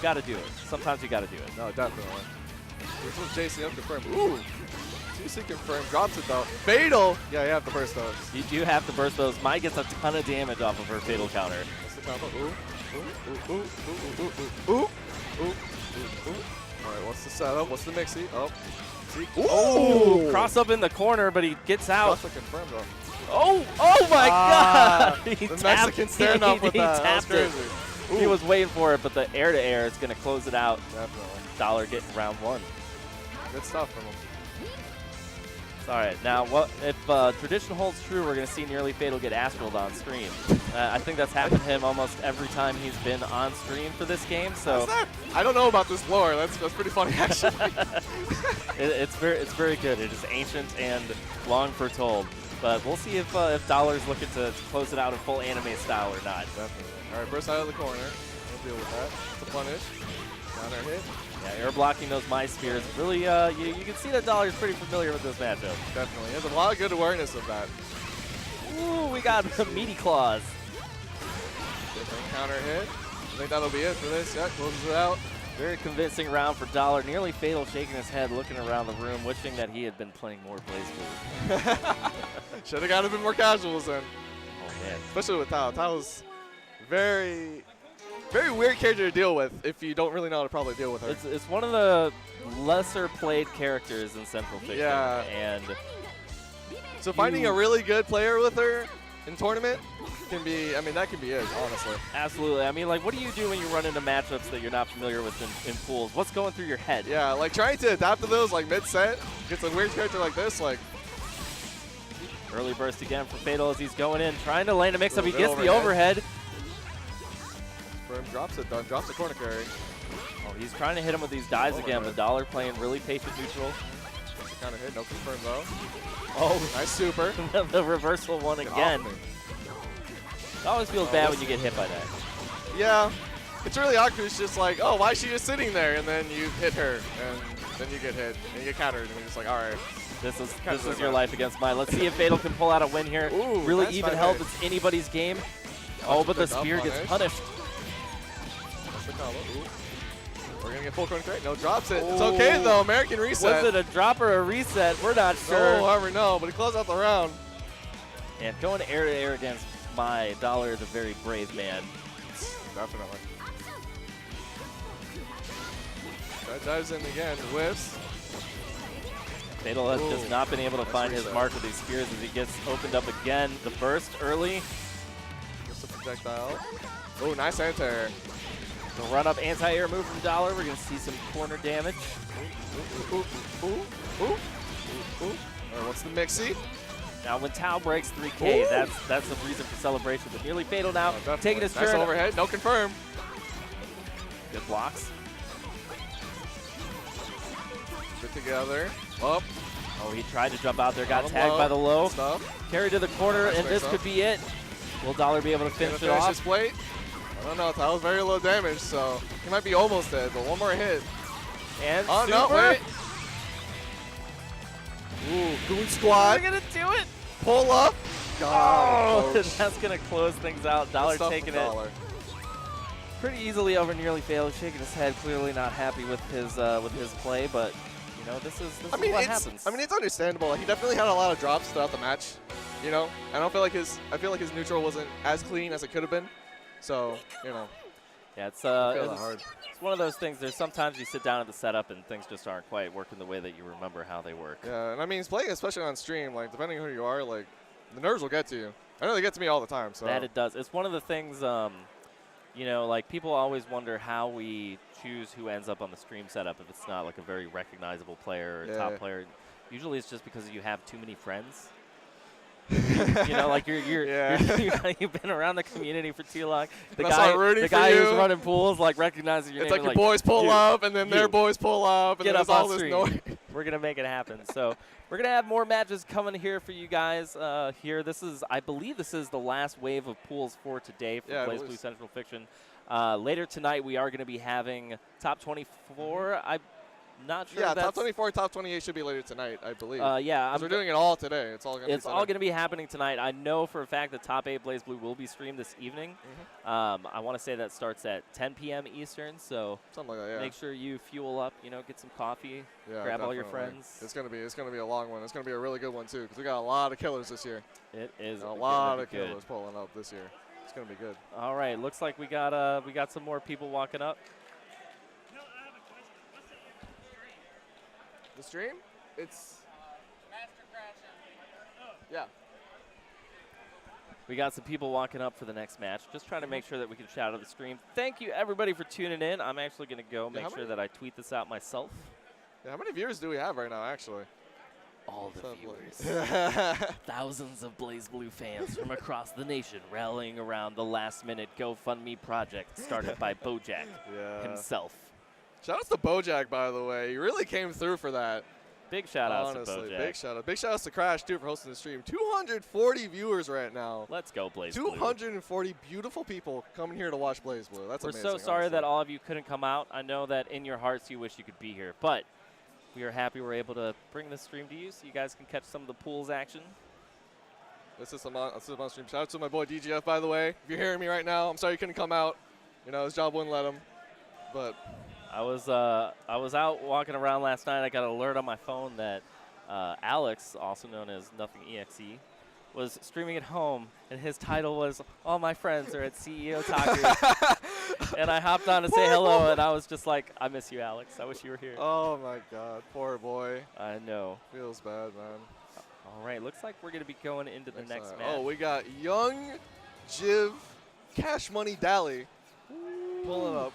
got to do it. Sometimes you got to do it. No, definitely. This was JCM confirmed. Ooh. TC confirmed. Drops it, though. Fatal. Yeah, you have to burst those. You do have to burst those. Mai gets a ton of damage off of her fatal counter. What's the combo? Ooh. Ooh. Ooh. Ooh. Ooh. Ooh. Ooh. Ooh. Ooh. All right, what's the setup? What's the mixie? Oh. Ooh. Cross up in the corner, but he gets out. Cross confirmed, though. Oh my God! He the tapped, Mexican standoff with that. Tapped That was it. crazy. He was waiting for it, but the air-to-air is going to close it out. Definitely. Dollar getting round 1. Good stuff from him. All right, now if tradition holds true, we're going to see Nearly Fatal get astraled on stream. I think that's happened to him almost every time he's been on stream for this game. So I don't know about this lore. That's pretty funny, actually. it's very good. It is ancient and long foretold. But we'll see if Dollar's looking to close it out in full anime style or not. Definitely. All right, burst out of the corner. We'll deal with that. It's a punish. Counter hit. Yeah, air blocking those My Spears. Really, you can see that Dollar's pretty familiar with this matchup. Definitely. He has a lot of good awareness of that. Ooh, we got Meaty Claws. Different counter hit. I think that'll be it for this. Yeah, closes it out. Very convincing round for Dollar. Nearly Fatal shaking his head, looking around the room, wishing that he had been playing more Blazblue. Should have got a bit more casuals then. Oh, man. Especially with Tao. Tao's very weird character to deal with if you don't really know how to probably deal with her. It's one of the lesser played characters in Central Fiction. Yeah. And so finding a really good player with her in tournament can be, I mean, that can be it, honestly. Absolutely. I mean, like, what do you do when you run into matchups that you're not familiar with in pools? What's going through your head? Yeah, like trying to adapt to those like mid-set against a weird character like this, like. Early burst again for Fatal as he's going in, trying to land a mix-up. He gets overhead. the overhead. Drops it, done. Drops the corner carry. Oh, he's trying to hit him with these dives again, but Dollar playing really patient neutral. That's the counter hit, no confirm though. Oh, nice super. The reversal one again. It always feels bad when you get hit by that. Yeah, it's really awkward. It's just like, oh, why is she just sitting there? And then you hit her, and then you get hit, and you get countered, and you're just like, all right. This is your life against mine. Let's see if Fatal can pull out a win here. Ooh, really even help. It's anybody's game. Oh, but the spear gets punished. We're going to get full corner carry. No, drops it. It's okay, though. American reset. Was it a drop or a reset? We're not sure. No, however, no, but he closed out the round. And going air to air against my Dollar is a very brave man. Definitely. That dives in again. Whiffs. Fatal has just not been able to find his mark with these spears as he gets opened up again. The burst early. Gets the projectile. Oh, nice anti-air. The run-up anti-air move from Dollar. We're going to see some corner damage. All right, what's the mixie? Now, when Tao breaks 3K, that's a reason for celebration. But Nearly Fatal now, taking his turn. Nice overhead, no confirm. Good blocks. Good together. Up. Oh, he tried to jump out there, got tagged by the low. Carry to the corner, and this could be it. Will Dollar be able to finish it off? His plate? I don't know. That was very low damage, so he might be almost dead, but one more hit. And oh, super. No, wait. Ooh, Goon Squad. We're going to do it. Pull up. Oh, that's going to close things out. Dollar taking it pretty easily over Nearly Fatal, shaking his head, clearly not happy with his play, but you know, this is what happens. I mean, it's understandable. He definitely had a lot of drops throughout the match. You know, I feel like his neutral wasn't as clean as it could have been. So, you know. Yeah, it's one of those things. There's sometimes you sit down at the setup and things just aren't quite working the way that you remember how they work. Yeah, and I mean, playing especially on stream, like depending on who you are, like the nerves will get to you. I know they get to me all the time. So that it does. It's one of the things. You know, like people always wonder how we choose who ends up on the stream setup if it's not like a very recognizable player or top player. Usually it's just because you have too many friends. You know, like you've been around the community for too long. The guy who's running pools like recognizes your name. It's like your boys pull up and then their boys pull up and get there's up all on this stream. noise. We're gonna make it happen. So we're gonna have more matches coming here for you guys. Here, I believe this is the last wave of pools for today for Blazblue Central Fiction. Later tonight, we are going to be having top 24. I'm not sure. Yeah, that's top 24, top 28 should be later tonight, I believe. Yeah, we're doing it all today. It's all going to be happening tonight. I know for a fact that top 8 BlazeBlue will be streamed this evening. I want to say that starts at 10 p.m. Eastern, so something like that. Yeah. Make sure you fuel up. You know, get some coffee. Yeah, grab all your friends. It's gonna be a long one. It's gonna be a really good one too, because we got a lot of killers this year. It is a lot of killers pulling up this year. It's gonna be good. All right, looks like we got some more people walking up. The stream? It's MastercrashMD. Yeah. We got some people walking up for the next match. Just trying to make sure that we can shout out the stream. Thank you, everybody, for tuning in. I'm actually going to go make sure that I tweet this out myself. Yeah, how many viewers do we have right now, actually? All the viewers. Thousands of BlazeBlue fans from across the nation rallying around the last-minute GoFundMe project started by Bojack himself. Shout-outs to Bojack, by the way. He really came through for that. Big shout-outs to Bojack. Big shout-out. Big shout-outs to Crash, too, for hosting the stream. 240 viewers right now. Let's go, BlazeBlue. 240 beautiful people coming here to watch BlazeBlue. That's amazing. We're so sorry that all of you couldn't come out. I know that in your hearts you wish you could be here, but we are happy we're able to bring this stream to you so you guys can catch some of the pools action. This is on stream. Shout out to my boy DGF, by the way. If you're hearing me right now, I'm sorry you couldn't come out. You know, his job wouldn't let him, but I was out walking around last night. I got an alert on my phone that Alex, also known as NothingEXE, was streaming at home, and his title was "All My Friends Are at CEOtaku." And I hopped on to say hello, and I was just like, "I miss you, Alex. I wish you were here." Oh my God, poor boy. I know. Feels bad, man. All right, looks like we're gonna be going into the next match. Oh, we got Young Jiv, Cash Money Daley pulling up.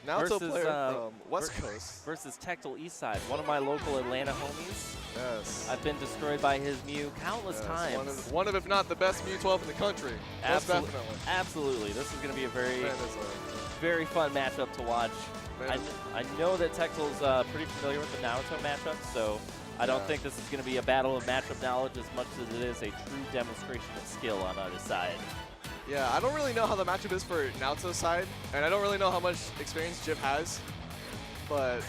Now it's a player from West Coast. Versus Tectal Eastside, one of my local Atlanta homies. Yes. I've been destroyed by his Mew countless times. One of, if not the best Mew 12 in the country. Most definitely. Absolutely. This is going to be a very fun matchup to watch. I know that Tectal's pretty familiar with the Naruto matchup, so I don't think this is going to be a battle of matchup knowledge as much as it is a true demonstration of skill on either side. Yeah, I don't really know how the matchup is for Naoto's side, and I don't really know how much experience Jiv has, but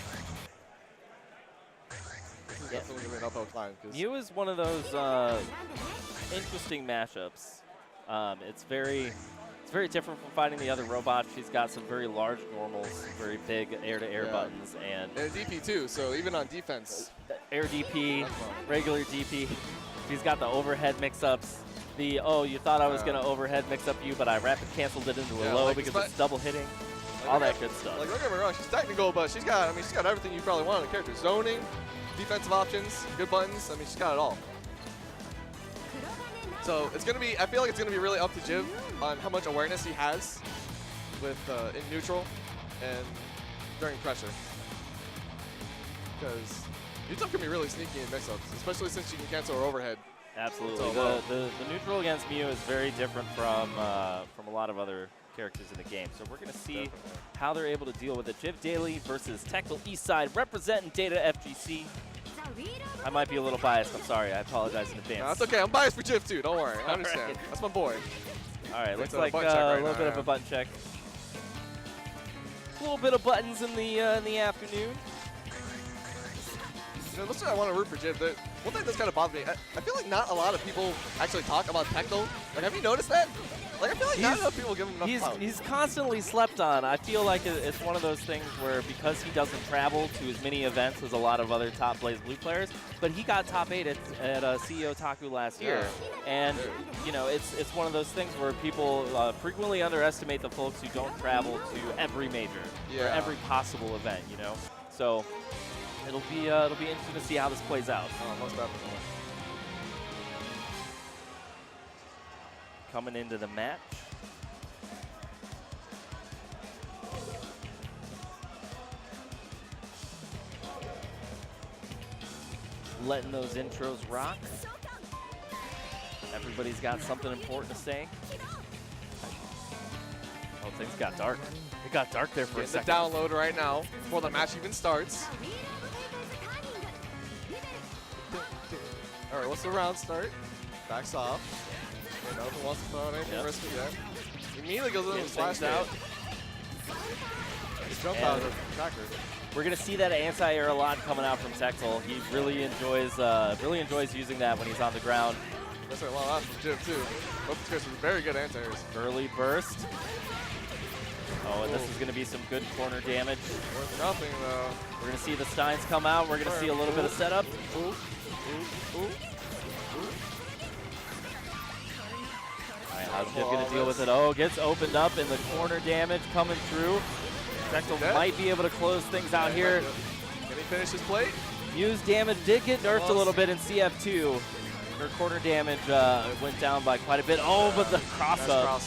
this is definitely going to be an uphill climb. Mew is one of those interesting matchups. It's very different from fighting the other robots. She's got some very large normals, very big air-to-air buttons, and a DP too, so even on defense. Air DP, regular DP. She's got the overhead mix-ups. You thought I was going to overhead mix up you, but I rapid canceled it into a low because it's double hitting. All that good stuff. Like, don't get me wrong, she's technical, but she's got everything you probably want in a character. Zoning, defensive options, good buttons. I mean, she's got it all. So it's going to be, I feel like it's going to be really up to Jiv on how much awareness he has with in neutral and during pressure. Because neutral can be really sneaky in mix-ups, especially since she can cancel her overhead. Absolutely. The neutral against Mew is very different from a lot of other characters in the game. So we're going to see how they're able to deal with it. Jiv Daley versus Tectal Eastside representing Data FGC. I might be a little biased. I'm sorry. I apologize in advance. No, that's okay. I'm biased for Jiv too. Don't worry. I understand. Right. That's my boy. All right. Looks like a little bit of a button check. A little bit of buttons in the afternoon. You know, that's what I want to root for Jiv. One thing that's kind of bothered me, I feel like not a lot of people actually talk about Tectal. Like, have you noticed that? Like, I feel like not enough people give him enough clout. He's constantly slept on. I feel like it's one of those things where because he doesn't travel to as many events as a lot of other top BlazeBlue players, but he got top 8 at CEOtaku last year. And, you know, it's one of those things where people frequently underestimate the folks who don't travel to every major or every possible event, you know? So it'll be interesting to see how this plays out. Most definitely. Coming into the match. Letting those intros rock. Everybody's got something important to say. Oh, things got dark. It got dark there for a second. It's a download right now before the match even starts. All right, what's the round start? Backs off. Okay, no one wants to throw out anything risky yet. He immediately goes in and slash out. jump out of tracker. We're gonna see that anti-air a lot coming out from Tectal. He really enjoys using that when he's on the ground. That's a lot from Jim too. Both these guys are very good anti-airs. Early burst. Oh, and this is gonna be some good corner damage. Worth nothing though. We're gonna see the Steins come out. We're gonna see a little bit of setup. Ooh. Alright, how's Jim gonna deal with it? Oh, gets opened up and the corner damage coming through. Tectal might be able to close things out here. Can he finish his plate? Muse damage did get nerfed a little bit in CF2. Her corner damage went down by quite a bit. Oh, but the cross-up.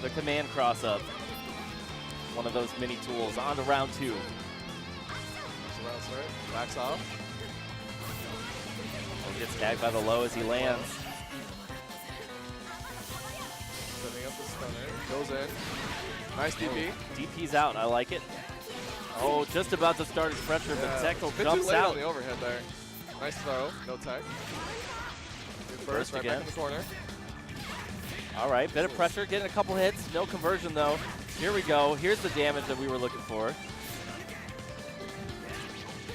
The command cross-up. One of those mini tools. On to round 2. Backs off. Oh, gets tagged by the low as he lands. Setting up the stunner. Goes in. Nice DP. DP's out. I like it. Oh, just about to start his pressure, but Tectal jumps too late out. On the overhead there. Nice throw. No tech. Good burst right again. back in the corner. All right, bit of pressure, getting a couple hits. No conversion, though. Here we go. Here's the damage that we were looking for.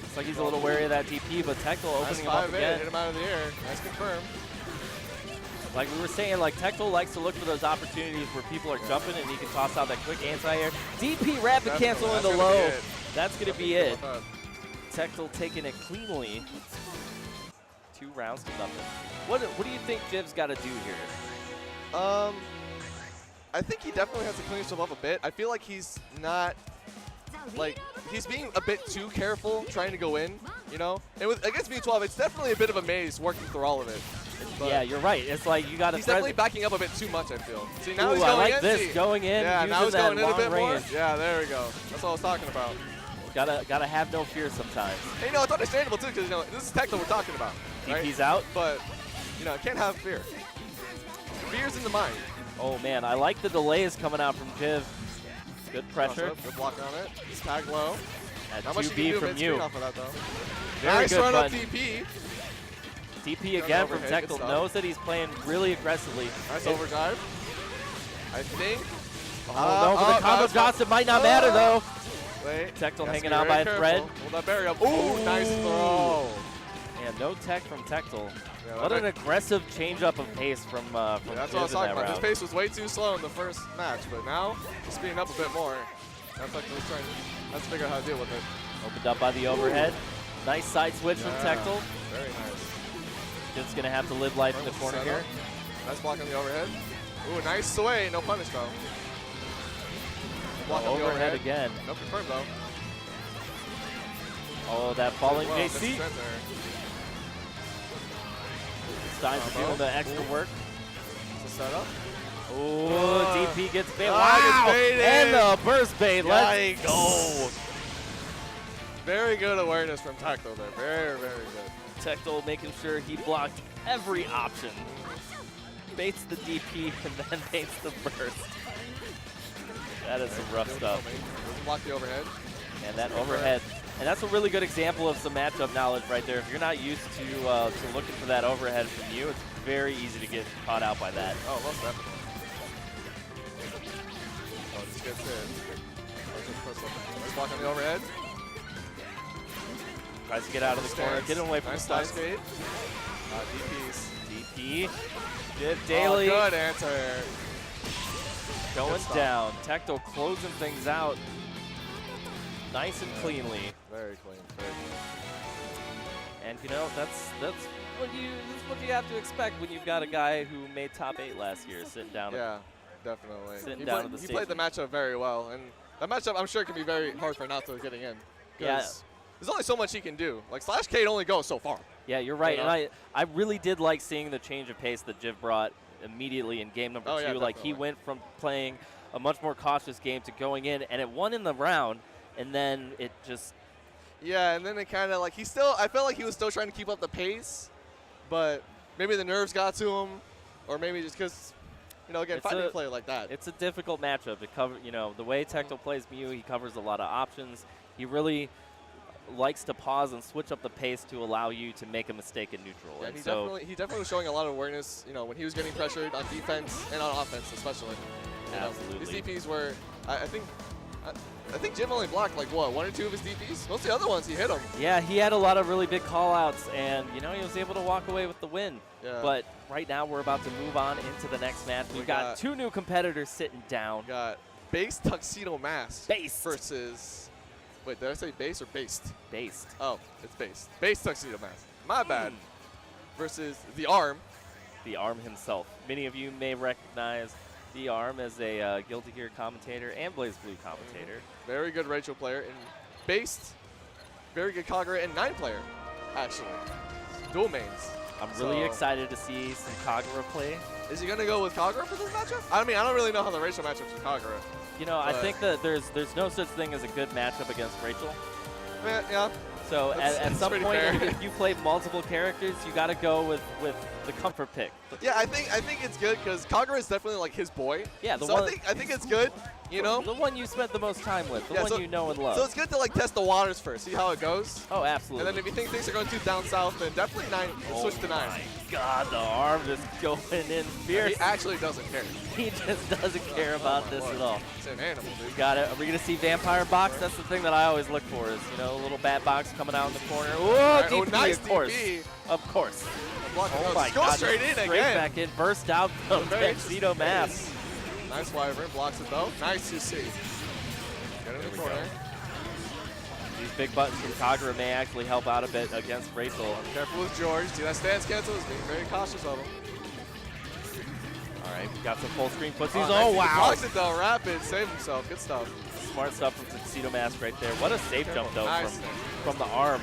Looks like he's a little wary of that DP, but Tectal opening him up again. Hit him out of the air. Nice confirm. Like we were saying, like Tectal likes to look for those opportunities where people are jumping and he can toss out that quick anti-air. DP rapid cancel into low. That's going to be it. Tectal taking it cleanly. 2 rounds to nothing. What do you think Jiv's got to do here? I think he definitely has to clean himself up a bit. I feel like he's not, like, he's being a bit too careful trying to go in, you know? And against B12, it's definitely a bit of a maze working through all of it. But yeah, you're right. It's like you got to. He's definitely backing up a bit too much, I feel. See, now he's I going like in. this, going in, yeah, now he's that going in a bit range. more. Yeah, there we go. That's what I was talking about. Gotta have no fear sometimes. And, you know, it's understandable, too, because, you know, this is Tectal we're talking about. Right? DP's out. But, you know, can't have fear. Fear's in the mind. Oh, man, I like the delays coming out from Jiv. Good pressure. Good block on it. He's tagged low. At Not much 2B from you. off of that, though. Very nice good run up button. DP. DP again from Tectal. Knows that he's playing really aggressively. Nice overdrive. I think. Oh, no, for the combo shots, it might not matter, though. Wait. Tectal hanging on by a thread. Hold that barrier up. Ooh, nice throw. And no tech from Tectal. Yeah, what an aggressive change-up of pace from that's Jiv what I was talking about. round. His pace was way too slow in the first match, but now he's speeding up a bit more. That's like he's trying to figure out how to deal with it. Opened up by the overhead. Nice side switch from Tectal. Very nice. Jiv's going to have to live life in the corner here. Nice block on the overhead. Ooh, nice sway. No punish, though. Block on the overhead again. No confirm, though. Oh, that falling JC. Steins are doing the extra work. It's a setup. Oh, DP gets bait. Wow! And the burst bait. Let's go. Very good awareness from Tectal there. Very, very good. Tectal making sure he blocked every option. Baits the DP and then baits the burst. That is some rough stuff. Block the overhead. And that overhead. And that's a really good example of some matchup knowledge right there. If you're not used to looking for that overhead from you, it's very easy to get caught out by that. Oh, most definitely. Oh, just gets in. Nice block on the overhead. Tries to get out of the corner, get away from the side. Skate. DPs. DP. Daley. Oh, good answer. Going down. Tectal closing things out. Nice and cleanly. Very clean. Very clean. And you know that's what you have to expect when you've got a guy who made top 8 last year sitting down. Yeah, definitely. He played the matchup very well, and that matchup I'm sure can be very hard for Nato getting in. Yeah. There's only so much he can do. Like Slash K only goes so far. Yeah, you're right. You know? And I really did like seeing the change of pace that Jiv brought immediately in game number 2. Yeah, like he went from playing a much more cautious game to going in, and it won in the round, and then it just. Yeah, and then it kind of like I felt like he was still trying to keep up the pace, but maybe the nerves got to him, or maybe just because, you know, again, fighting play like that. It's a difficult matchup. The way Tectal plays Mew, he covers a lot of options. He really likes to pause and switch up the pace to allow you to make a mistake in neutral. Yeah, and he definitely was showing a lot of awareness, you know, when he was getting pressured on defense and on offense especially. Absolutely. His DPs were, I think I think Jim only blocked like, what, 1 or 2 of his DPs? Most of the other ones, he hit them. Yeah, he had a lot of really big call-outs, and, you know, he was able to walk away with the win. Yeah. But right now, we're about to move on into the next match. We've got 2 new competitors sitting down. We got BasedTuxedoMask. Based. Versus, wait, did I say base or based? Based. Oh, it's based. BasedTuxedoMask. My bad. Versus the Arm. The Arm himself. Many of you may recognize the Arm as a Guilty Gear commentator and Blazblue commentator. Very good Rachel player. And Based, very good Kagura and 9 player, actually. Dual mains. I'm really excited to see some Kagura play. Is he going to go with Kagura for this matchup? I mean, I don't really know how the Rachel matchups with Kagura. You know, I think that there's no such thing as a good matchup against Rachel. Yeah. So at some point, if you play multiple characters, you got to go with the comfort pick. Yeah, I think it's good because Kagura is definitely like his boy. Yeah, so I think it's good. You know, the one you spent the most time with, the one you know and love. So it's good to like test the waters first, see how it goes. Oh, absolutely. And then if you think things are going too down south, then definitely 9. Switch to 9. Oh my God, the Arm just going in fierce. He actually doesn't care. He just doesn't care about this at all. It's an animal, dude. Got it. Are we gonna see Vampire Box? That's the thing that I always look for. Is a little bat box coming out in the corner. Whoa, DP, nice of course. DP. Of course. Oh my Go God, straight in straight again. back in. Burst out from CEOtaku. Nice Wyvern, blocks it though. Nice to see. Get in the corner. These big buttons from Kagura may actually help out a bit against Rachel. Careful with George. See that stance cancel? He's being very cautious of him. All right, we got some full screen footsies. Oh, wow. He blocks it though. Rapid. Save himself. Good stuff. Smart stuff from CEOtaku right there. What a safe jump though from the Arm.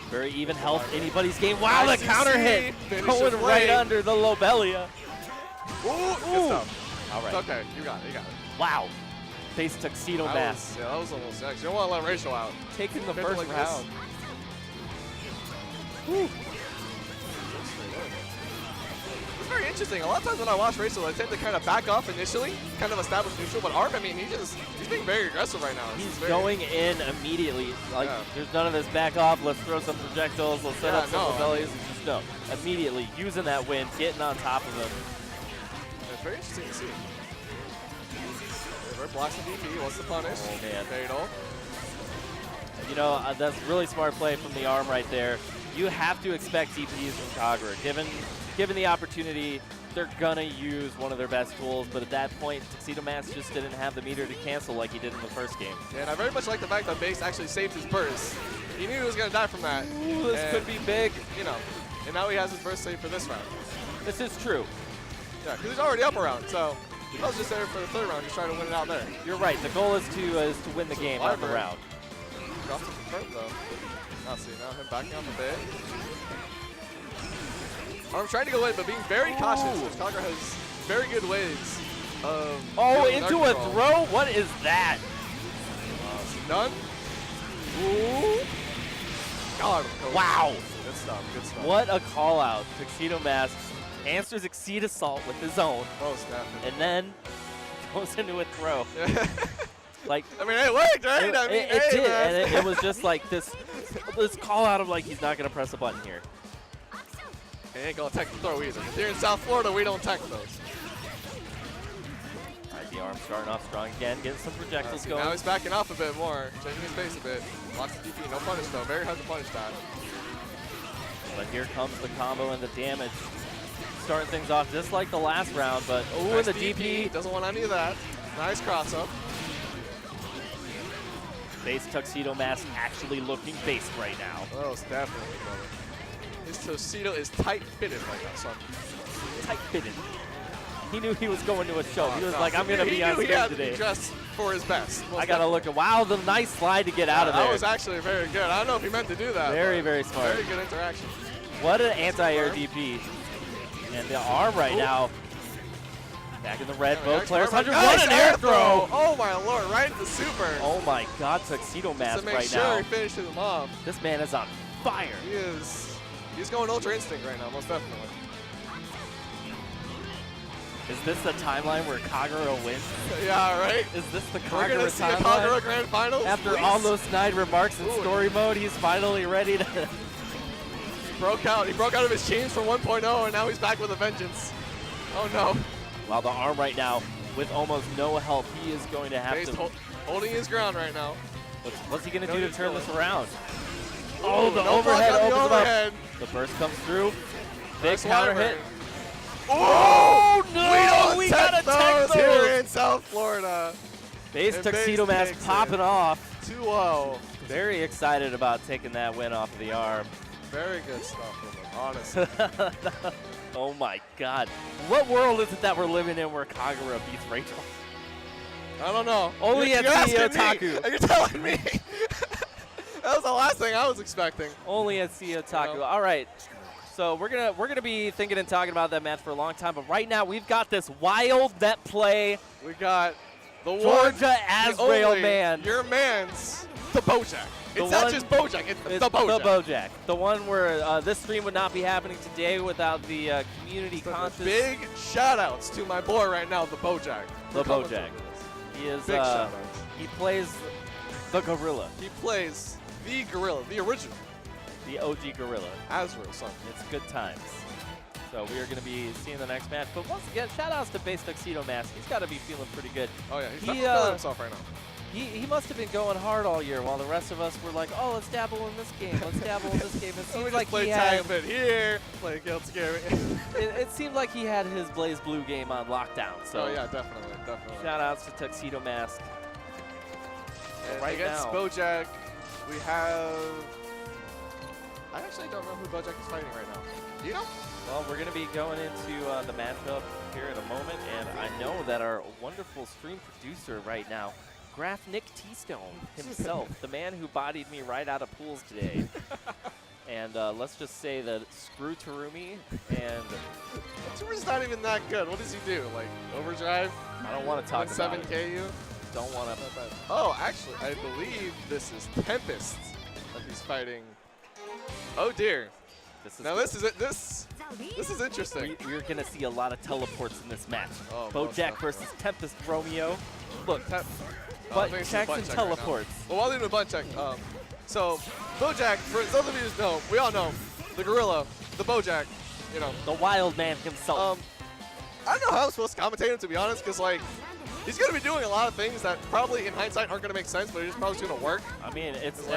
Very even health. Anybody's game. Wow, the counter hit. Going right under the Lobelia. Ooh. Good stuff. All right. It's okay. You got it. You got it. Wow. BasedTuxedoMask. Yeah, that was almost next. You don't want to let Rachel out. Taking the first round. It's very interesting. A lot of times when I watch Rachel, I tend to kind of back off initially, kind of establish neutral. But Arm, I mean, he's being very aggressive right now. He's going in immediately. Like, there's none of this back off. Let's throw some projectiles. Let's set up some bellies. Just no. Immediately using that win, getting on top of him. It's very interesting to see. Blocks the DP, wants to punish. Oh, man. Fatal. You know, that's really smart play from the Arm right there. You have to expect DPs from Kagura. Given the opportunity, they're going to use one of their best tools, but at that point, CEOtaku just didn't have the meter to cancel like he did in the first game. Yeah, and I very much like the fact that Base actually saved his burst. He knew he was going to die from that. Ooh, this could be big. You know, and now he has his burst saved for this round. This is true. Yeah, because he's already up a round, so I was just there for the 3rd round, just trying to win it out there. You're right. The goal is to win the game, not the round. Drops it confirmed though. Now see, now him backing off a bit. Arm trying to go in, but being very cautious, which Kagura has very good ways of. Oh, into a throw? What is that? Done. Ooh. God. Wow. Good stuff. Good stuff. What a call out. CEOtaku answers Exceed Assault with his own. Most definitely. And then goes into a throw. Like, I mean, it worked, right? It did, and it was just like this call out of like he's not gonna press a button here. He ain't gonna tech the throw either. If you're in South Florida, we don't tech those. All right, the Arm starting off strong again, getting some projectiles going. Now he's backing off a bit more, changing his pace a bit. Blocks the DP, no punish though. Very hard to punish that. But here comes the combo and the damage. Starting things off just like the last round, but oh, nice and the DP. Doesn't want any of that. Nice cross up. BasedTuxedoMask actually looking based right now. Oh, it's definitely, brother. His Tuxedo is tight-fitted right now, son. Tight-fitted. He knew he was going to a show. He was like, I'm going to be on stage today. He dressed for his best. I got to look at, wow, the nice slide to get out of there. That was actually very good. I don't know if he meant to do that. Very, very smart. Very good interaction. What an anti-air DP. And the Arm right now. Back in the red, both players. 100, what an air throw! Oh my lord, right into super. Oh my God, TuxedoMask right sure now. He finishes him off. This man is on fire. He is. He's going Ultra Instinct right now, most definitely. Is this the timeline where Kagura wins? Yeah, right? Is this the Kagura timeline? We're going to see a Kagura Grand Finals? After all those snide remarks in story mode, he's finally ready to... He broke out of his chains from 1.0, and now he's back with a vengeance. Oh no. While the Arm right now with almost no help. He is going to have to. Holding his ground right now. What's he going to do to turn this around? Ooh, Oh, the no overhead block on the opens overhead. up. The burst comes through. Big Nice counter wyvern. hit. Oh, no! We got a those Tectal! here in South Florida. BasedTuxedoMask popping off. 2-0. Very excited about taking that win off of the arm. Very good stuff from him, honestly. Oh my God. What world is it that we're living in where Kagura beats Rachel? I don't know. Only at CEOtaku. You're telling me. That was the last thing I was expecting. Only at CEOtaku. You know? All right. So we're gonna be thinking and talking about that match for a long time, but right now we've got this wild net play. We got the Georgia one, Azrael man. Your man's the Bojack. It's not just Bojack, it's the Bojack. The Bojack. The one where this stream would not be happening today without the community conscious. Big shout outs to my boy right now, the Bojack. The Bojack. He is big shout outs. He plays the gorilla. He plays the gorilla, the original. The OG gorilla. Azrael, son. It's good times. So we are going to be seeing the next match. But once again, shout outs to BasedTuxedoMask. He's got to be feeling pretty good. Oh yeah, he's definitely feeling himself right now. He must have been going hard all year while the rest of us were like, oh, let's dabble in this game. Let's dabble in this game. It seems like play he had tag a bit here, play Guild Scary. it seemed like he had his Blazblue game on lockdown. So oh yeah, definitely. Shout outs to TuxedoMask. Right against now, Bojack, we have. I actually don't know who Bojack is fighting right now. Do you know? well, we're going to be going into the matchup here in a moment, and I know that our wonderful stream producer right now, Graph Nick T-Stone himself, the man who bodied me right out of pools today. And let's just say that screw Terumi, and Terumi's not even that good. What does he do? Like overdrive? I don't want to talk about it. 7K you? Don't want to. Oh, actually, I believe this is Tempest that he's fighting. Oh dear. This is interesting. We're going to see a lot of teleports in this match. Oh, Bojack versus Tempest Romeo. Look, butt checks and teleports. Right, well, while they're doing butt check, so Bojack, for those of you who know, we all know the gorilla, the Bojack, you know. The wild man himself. I don't know how I'm supposed to commentate him, to be honest, because like, he's going to be doing a lot of things that probably in hindsight aren't going to make sense, but it's probably going to work. I mean, it's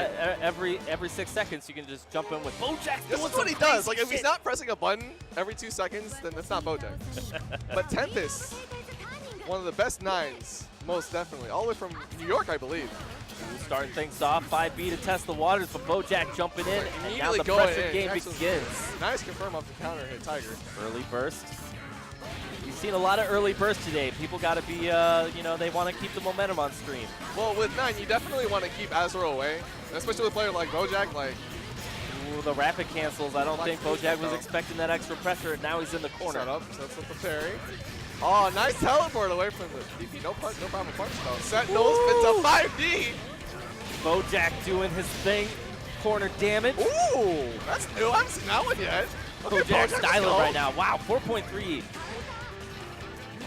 every 6 seconds you can just jump in with Bojack. This is what he does. Like, if he's not pressing a button every 2 seconds, then that's not Bojack. But Tempest, one of the best nines, most definitely. All the way from New York, I believe. Starting things off, 5B to test the waters, but Bojack jumping in, and now the going pressure in. game begins. Nice confirm off the counter hit Tiger. Early burst. We've seen a lot of early bursts today. People got to be, you know, they want to keep the momentum on stream. Well, with 9, you definitely want to keep Azrael away, especially with a player like Bojack. Like, ooh, the rapid cancels. I don't think Bojack was expecting that extra pressure, and now he's in the corner. Set up, sets up the parry. Oh, nice teleport away from the DP. No punch, no problem punch though. Sentinels into 5D. Bojack doing his thing. Corner damage. Ooh, that's new. I haven't seen that one yet. Okay, Bojack styling right now. Wow, 4.3.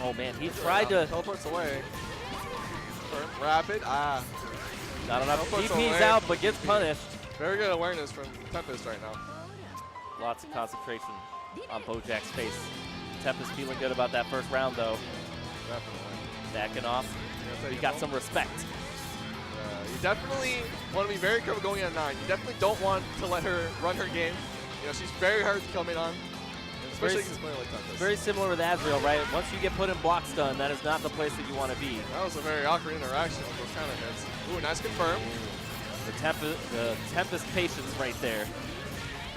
Oh man, he tried to. Teleports away. Rapid. Ah. Not enough. DP's out, but gets punished. Very good awareness from Tempest right now. Lots of concentration on Bojack's face. Tempest feeling good about that first round, though. Definitely. Backing off. He got some respect. You definitely want to be very careful going at 9. You definitely don't want to let her run her game. You know, she's very hard to come in on. Especially against a player like Tempest. Very similar with Azrael, right? Once you get put in block stun, that is not the place that you want to be. That was a very awkward interaction with those counter hits. Ooh, nice confirm. The Tempest patience right there.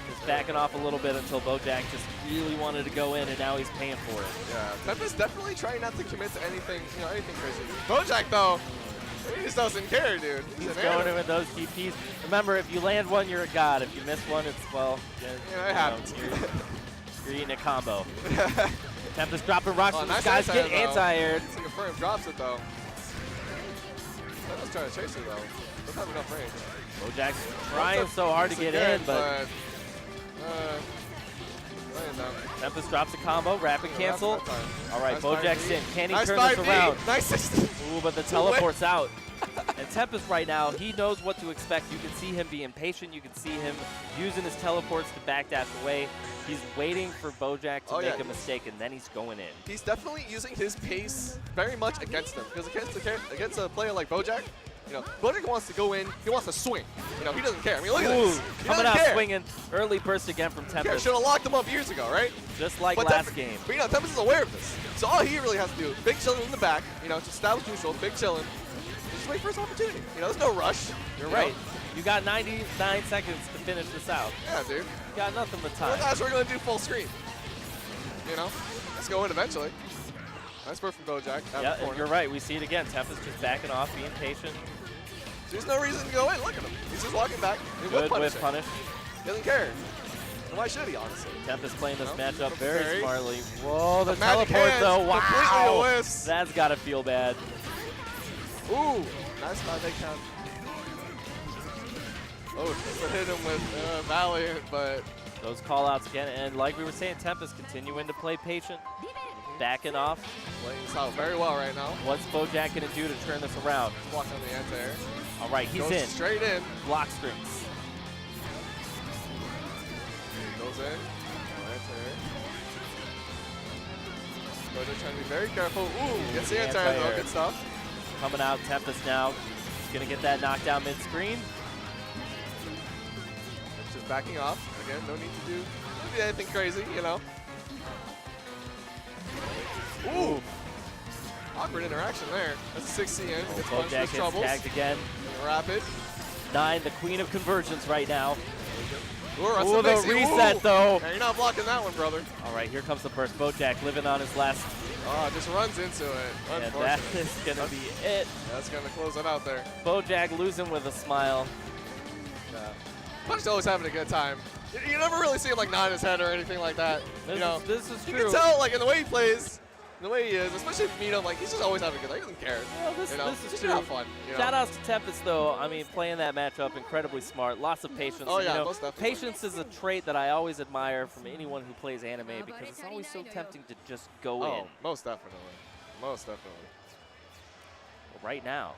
Just backing off a little bit until Bojack just really wanted to go in, and now he's paying for it. Yeah, Tempest definitely trying not to commit to anything, you know, anything crazy. Bojack though, he just doesn't care, dude. He's going in with those DPs. Remember, if you land one, you're a god. If you miss one, it's, well, it happens. You're eating a combo. Tempest dropping rocks from the nice skies, get anti-aired. It's like a firm drops it though. Tempest trying to chase her though. Doesn't have enough range. Bojack's trying so hard to get in, but Tempest drops a combo, rapid cancel. All right, nice Bojack's in. Can he nice turn this around? Nice 60. Ooh, but the teleport's out. And Tempest right now, he knows what to expect. You can see him be impatient. You can see him using his teleports to backdash away. He's waiting for Bojack to make a mistake, and then he's going in. He's definitely using his pace very much against him. Because against a player like Bojack, you know, Bojack wants to go in. He wants to swing. You know, he doesn't care. I mean, look at this. He coming out care. swinging. Early burst again from Tempest. Should have locked him up years ago, right? Just like last game. But, you know, Tempest is aware of this. So all he really has to do, big chillin' in the back, you know, just establish neutral, big chillin'. Just wait for his opportunity. You know, there's no rush. You're right. You got 99 seconds to finish this out. Yeah, dude. You got nothing but time. Well, we're going to do full screen. You know? Let's go in eventually. Nice burst from Bojack. Yeah, you're right. We see it again. Tempest just backing off, being patient. There's no reason to go in. Look at him. He's just walking back. Good whip punish. He doesn't care. And why should he, honestly? Tempest playing this matchup very smartly. Whoa, the magic teleport, hands, though. Wow. Completely a whiff. That's got to feel bad. Ooh. Nice 5-8 count. Oh, just hit him with Valiant, but... Those call-outs again, and like we were saying, Tempest continuing to play patient, backing off. Playing this out very well right now. What's Bojack going to do to turn this around? Blocking on the anti-air. All right, he's Goes in. Straight in. Block strings. Goes in. Anti-air. Bojack trying to be very careful. Ooh, gets the anti-air though. Good stuff. Coming out, Tempest now. Going to get that knockdown mid-screen. Just backing off. Again, no need to do anything crazy, you know. Ooh. Awkward interaction there. That's a 6C in. Gets punched with troubles. Tagged again. Rapid. 9, the queen of conversions right now. Ooh, the reset, though. Yeah, you're not blocking that one, brother. All right, here comes the burst. Bojack living on his last. Oh, just runs into it. And that is going to be it. That's going to close it out there. Bojack losing with a smile. Yeah. Punch's always having a good time. You never really see him like nod his head or anything like that. This is true. You can tell like in the way he plays, the way he is, especially if you meet him, like he's just always having a good time. He doesn't care. Yeah, this is true. Have fun. Shout outs to Tempest though. I mean, playing that matchup, incredibly smart. Lots of patience. Oh yeah, you know, most definitely. Patience is a trait that I always admire from anyone who plays anime because it's always so tempting to just go in. Most definitely. Most definitely. Well, right now,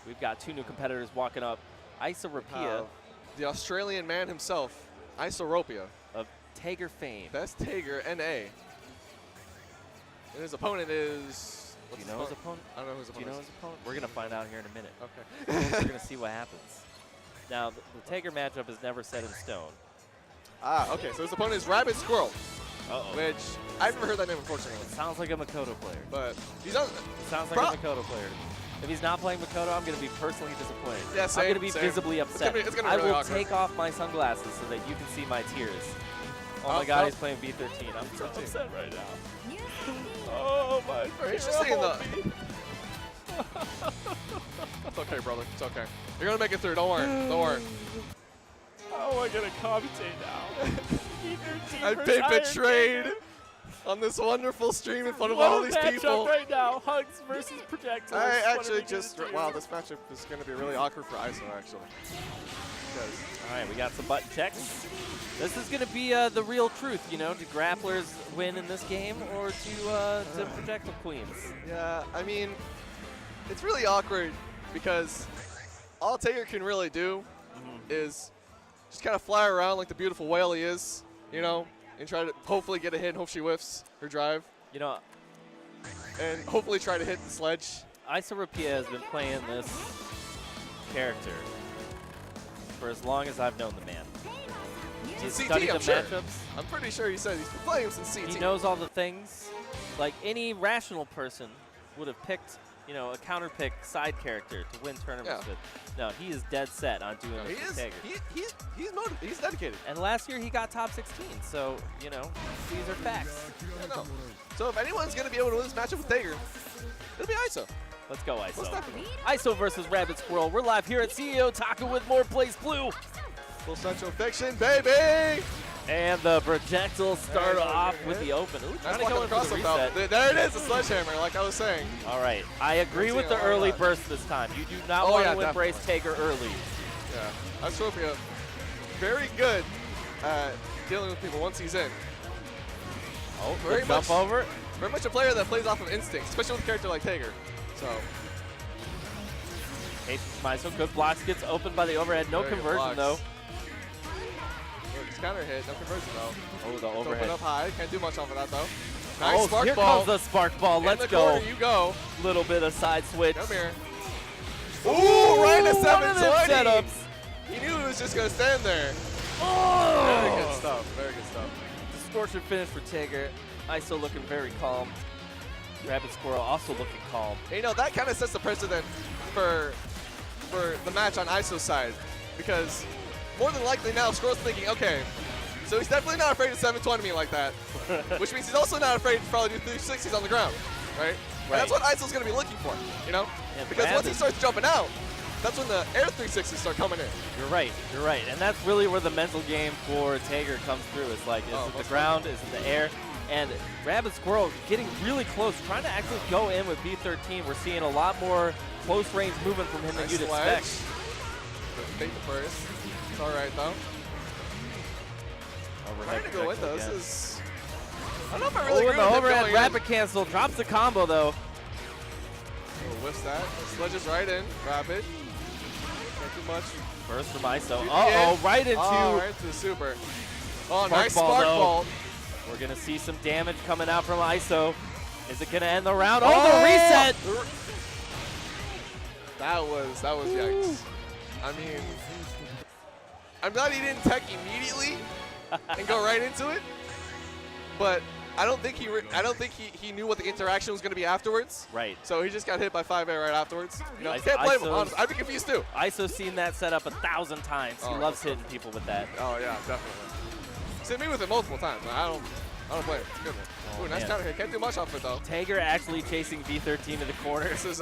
we've got 2 new competitors walking up. Isorropia. The Australian man himself, Isorropia. Of Tager fame. Best Tager NA. And his opponent is... Do you know his opponent? I don't know who his opponent is. Do you know his opponent? We're going to find out here in a minute. Okay. We're going to see what happens. Now, the Tager matchup is never set in stone. Ah, okay. So his opponent is Rabbit Squirrel. Uh-oh. Which, I've never heard that name, unfortunately. Sounds like a Makoto player. But he's on... Sounds like a Makoto player. If he's not playing Makoto, I'm going to be personally disappointed. Yeah, same, I'm going to be visibly upset. It's gonna be I really will awkward. take off my sunglasses so that you can see my tears. Oh my God, he's playing B13. I'm so upset right now. Oh my God. He's just saying the... It's okay, brother. It's okay. You're going to make it through. Don't worry. Don't worry. How am I going to commentate now? B13 I've been betrayed on this wonderful stream in front of all these people. Right now, Hugs versus Projectiles. I actually just... Wow, this matchup is going to be really awkward for Iso, actually. All right, we got some button checks. This is going to be the real truth, you know. Do grapplers win in this game, or do projectile queens? Yeah, I mean, it's really awkward because all Tager can really do is just kind of fly around like the beautiful whale he is, you know, and try to hopefully get a hit and hope she whiffs her drive. You know, and hopefully try to hit the sledge. Isorropia has been playing this character for as long as I've known the man. He's studied the matchups. I'm pretty sure he said he's been playing since CT. He knows all the things. Like any rational person would have picked, you know, a counter-pick side character to win tournaments with. No, he is dead set on doing this with Tager. He's motivated. He's dedicated. And last year he got top 16, so, you know, these are facts. I know. So if anyone's going to be able to win this matchup with Tager, it'll be Iso. Let's go, Iso. Most definitely. Iso versus Rabbit Squirrel. We're live here at CEOtaku with more Blazblue. Full Central Fiction, baby! And the projectiles start off with the open. Ooh, trying to go in for the reset. There it is, the sledgehammer, like I was saying. All right, I agree with the early burst this time. You do not want to embrace Tager early. Yeah, Isorropia, very good at dealing with people once he's in. Oh, very jump over. Very much a player that plays off of instinct, especially with a character like Tager. So. Patience Miso, good blocks, gets opened by the overhead. No conversion though. Nice counter hit. No conversion, though. Oh, the overhead. Open up high. Can't do much off of that, though. Nice oh, spark here ball. comes the spark ball. Let's in the go. Corner you go. Little bit of side switch. Come here. Ooh, right at 720. Setups. He knew he was just going to stand there. Oh. Very good stuff. Very good stuff. Distortion finish for Tager. ISO looking very calm. Rabbit Squirrel also looking calm. And, you know, that kind of sets the precedent for the match on ISO's side. Because more than likely now, Squirrel's thinking, okay, so he's definitely not afraid of 720 me like that. Which means he's also not afraid to probably do 360s on the ground, right? And that's what ISO's going to be looking for, you know? And because once he starts jumping out, that's when the air 360s start coming in. You're right, you're right. And that's really where the mental game for Tager comes through. It's like, is it the ground, is it the air? And Rabbit Squirrel getting really close, trying to actually go in with B13. We're seeing a lot more close range movement from him than you'd expect. Fake the first. It's all right, though. Overhead trying to go in, though. again. This is... I don't know if I really agree with him overhead going rapid in. cancel. Drops the combo, though. Whiffs that. Sledges right in. Rapid. Not too much. First from ISO. Uh-oh, right into... Oh, right into the super. Oh, nice ball, spark though. ball. We're going to see some damage coming out from ISO. Is it going to end the round? Oh, the reset! That was yikes. I mean, I'm glad he didn't tech immediately and go right into it, but I don't think he knew what the interaction was going to be afterwards. Right. So he just got hit by 5A right afterwards. You know, Nice. can't blame him. ISO's Honestly. I'd be confused too. ISO's seen that setup 1,000 times. He loves hitting people with that. Oh yeah, definitely. He's hit me with it multiple times. I don't blame him. It's a good one. Oh, Ooh, nice man. counter hit. Can't do much off it though. Tager actually chasing B13 to the corner. This is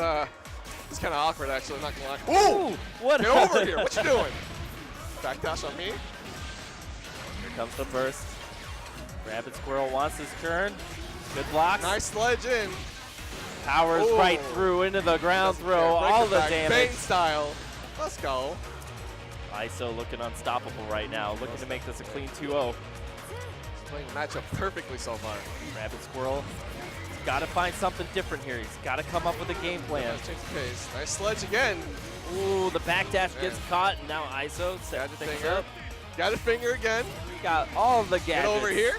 it's kind of awkward actually. I'm not gonna lie. Ooh! What? Get over here! What you doing? Backdash on me. Here comes the burst. Rabbit Squirrel wants his turn. Good blocks. Nice sledge in. Powers right through into the ground throw. All the damage. Bang style. Let's go. ISO looking unstoppable right now. Looking to make this a clean 2-0. He's playing the matchup perfectly so far. Rabbit Squirrel. He's got to find something different here. He's got to come up with a game plan. Let's change the pace. Nice sledge again. Ooh, the backdash gets caught. And now ISO sets things up. Got a finger again. We got all the gadgets. Get over here.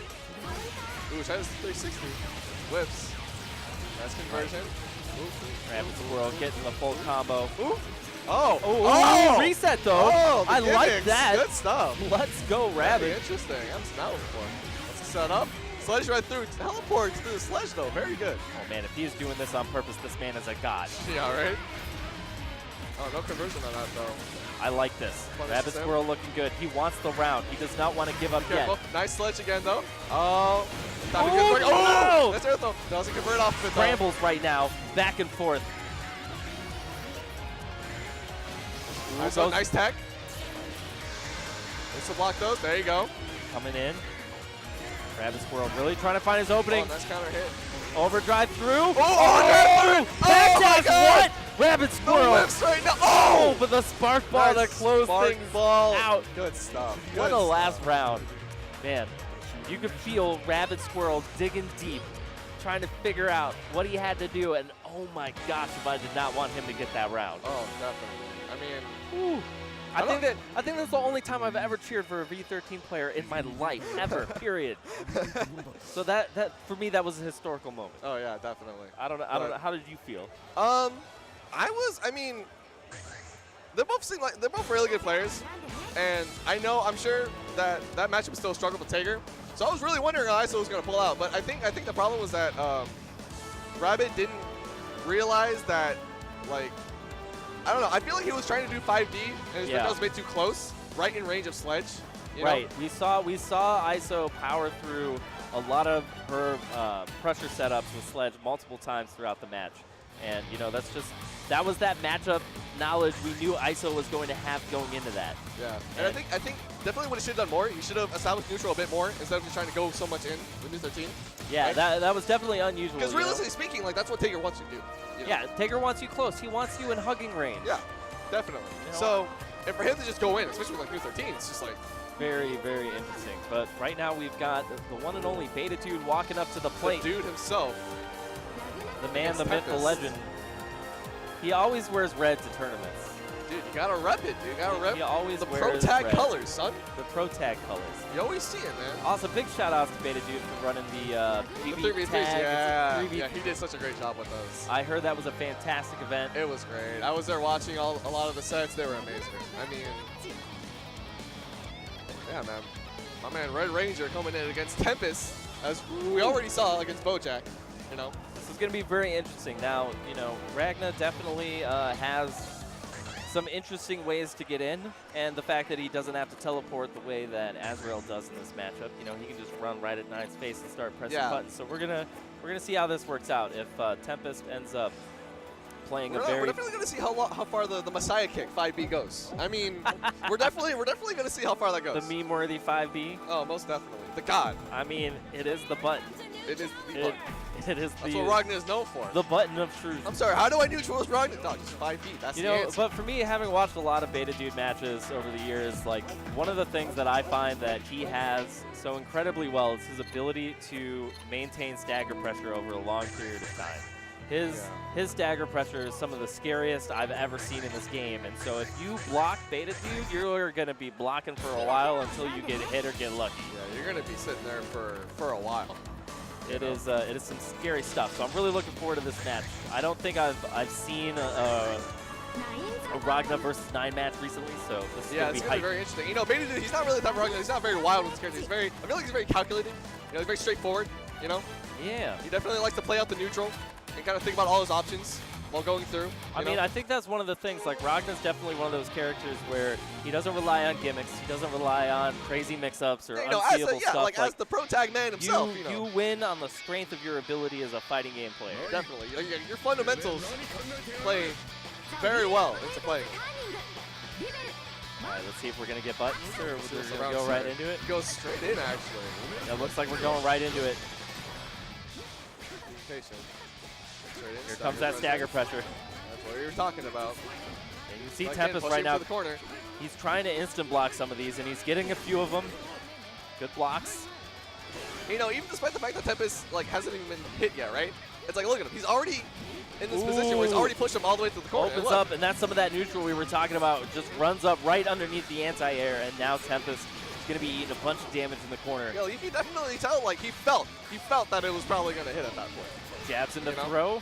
Ooh, try this 360. Whips. Nice conversion. Rabbit Squirrel getting the full combo. Ooh. Oh. Oh, reset though. Oh, I like that. Good stuff. Let's go, Rabbit. Very interesting. I haven't seen that one before. Let's set up. Sledge right through. Teleport through the sledge though. Very good. Oh man, if he is doing this on purpose, this man is a god. Yeah, right? Oh, no conversion on that though. I like this. Rabbit Squirrel looking good. He wants the round. He does not want to give up Careful. yet. Nice sledge again though. Oh. Oh, no! That's air throw. Doesn't convert off of it though. Scrambles right now. Back and forth. Nice tech. Let's block those. There you go. Coming in. Rabbit Squirrel really trying to find his opening. Oh, nice counter hit. Overdrive through. Oh! Backdash, what? Rabbit The Squirrel. whips right now. Oh, but the spark ball Nice to close spark things ball. out. Good stuff. What Good a last stuff. round. Man, you could feel Rabbit Squirrel digging deep, trying to figure out what he had to do. And oh my gosh, if I did not want him to get that round. Oh, definitely. I mean, I think that's the only time I've ever cheered for a V13 player in my life, ever, period. So that for me, that was a historical moment. oh yeah, definitely. I don't know. How did you feel? I mean, they're both really good players, and I'm sure that matchup is still a struggle for Tager. So I was really wondering how ISO was going to pull out, but I think the problem was that Rabbit didn't realize that, like, I don't know. I feel like he was trying to do 5D, and his window was a bit too close, right in range of sledge. You know? We saw ISO power through a lot of her pressure setups with sledge multiple times throughout the match. And, you know, that was that matchup knowledge we knew ISO was going to have going into that. Yeah, and I think definitely what he should have done more, he should have established neutral a bit more instead of just trying to go so much in with New 13. Yeah, right? that was definitely unusual. Because realistically speaking, like, that's what Tager wants you to do. You know? Yeah, Tager wants you close. He wants you in hugging range. Yeah, definitely. You know, so, and for him to just go in, especially with like New 13, it's just like very, very interesting. But right now we've got the one and only BetaDood walking up to the plate. the dude himself. The man, the myth, the Tempest. legend. He always wears red to tournaments. Dude, gotta rep it, dude. You gotta rep He always the wears pro tag red. colors, son. The pro tag colors. You always see it, man. Also, big shout outs to BetaDood for running the BB 3v3s, tag. yeah. 3v3. Yeah, he did such a great job with those. I heard that was a fantastic event. It was great. I was there watching a lot of the sets. They were amazing. I mean, yeah, man. My man Red Ranger coming in against Tempest, as we already saw against Bojack, you know. This is going to be very interesting. Now, you know, Ragnar definitely has some interesting ways to get in, and the fact that he doesn't have to teleport the way that Azrael does in this matchup. You know, he can just run right at Nine's face and start pressing buttons. So we're gonna see how this works out. If Tempest ends up playing we're definitely gonna see how far the Messiah kick 5B goes. I mean, we're definitely gonna see how far that goes. The meme-worthy 5B. Oh, most definitely. The God. I mean, it is the button. It is the button. It is That's what Ragnar is known for. The button of truth. I'm sorry, how do I neutralize Ragnar? No, just 5 feet. That's the answer. But for me, having watched a lot of BetaDood matches over the years, like, one of the things that I find that he has so incredibly well is his ability to maintain stagger pressure over a long period of time. His stagger pressure is some of the scariest I've ever seen in this game, and so if you block BetaDood, you're going to be blocking for a while until you get hit or get lucky. Yeah, you're going to be sitting there for a while. It is some scary stuff, so I'm really looking forward to this match. I don't think I've seen a Ragnar versus 9 match recently, so this is going to be very interesting. You know, BetaDood, he's not really the type of Ragnar. He's not very wild with his character. I feel like he's very calculated. You know, he's very straightforward. You know. Yeah. He definitely likes to play out the neutral and kind of think about all his options while going through. I mean, I think that's one of the things. Like, Ragnar's definitely one of those characters where he doesn't rely on gimmicks. He doesn't rely on crazy mix-ups or unseeable stuff. Like as the pro tag man himself, you win on the strength of your ability as a fighting game player. Definitely. Your fundamentals play very well into playing. All right, let's see if we're going to get buttons or we're going to go right into it. Go straight in, actually. It looks like we're going right into it. Be patient. Here comes that stagger pressure. That's what you're talking about. And you see Tempest right now. He's trying to instant block some of these, and he's getting a few of them. Good blocks. You know, even despite the fact that Tempest hasn't even been hit yet, right? It's like, look at him. He's already in this position where he's already pushed him all the way to the corner. Opens up, and that's some of that neutral we were talking about. Just runs up right underneath the anti-air, and now Tempest is going to be eating a bunch of damage in the corner. Yeah, you can definitely tell, he felt that it was probably going to hit at that point. Jabs in the throw.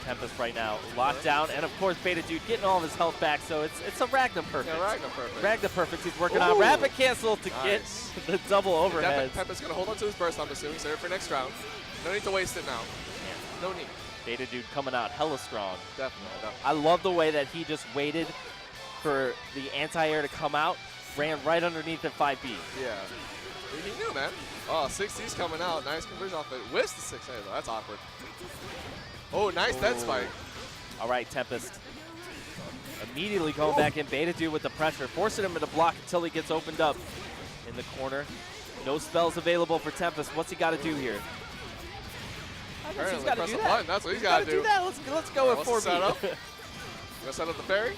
Tempest right now locked down, and of course BetaDood getting all of his health back, so it's a Ragnar perfect. Yeah, Ragnar perfect. Ragnar perfect. He's working on rapid cancel to get the double overhead. Tempest's going to hold on to his burst, I'm assuming, save it for next round. No need to waste it now. Yeah. No need. BetaDood coming out hella strong. Definitely. I love the way that he just waited for the anti-air to come out, ran right underneath at 5B. Yeah. He knew, man. Oh, 6C's coming out. Nice conversion off it. Whiffs the 6A, though. That's awkward. Oh, nice dead spike. All right, Tempest. Immediately going back in. BetaDood with the pressure, forcing him to block until he gets opened up in the corner. No spells available for Tempest. What's he got to do here? I guess he's got to do that. Button. That's what he's got to do. Let's go with 4B. Set up. Gonna set up the parry.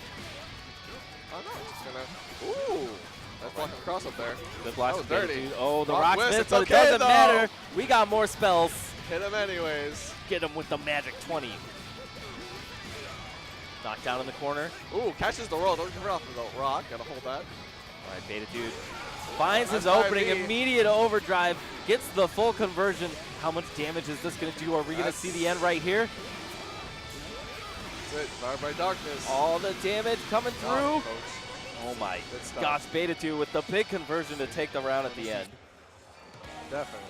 Oh, no. Just gonna. Ooh. That's blocking across up there. Good block. That was dirty. Oh, the rock missed, but it doesn't matter. We got more spells. Hit him anyways. Get him with the magic 20. Knocked down in the corner. Ooh, catches the roll. Don't give it off the rock. Gotta hold that. All right, BetaDood finds his opening. Immediate overdrive. Gets the full conversion. How much damage is this going to do? Are we going to see the end right here? That's it. Fired by darkness. All the damage coming through. Oh my gosh, BetaDood with the big conversion to take the round at the end. Definitely.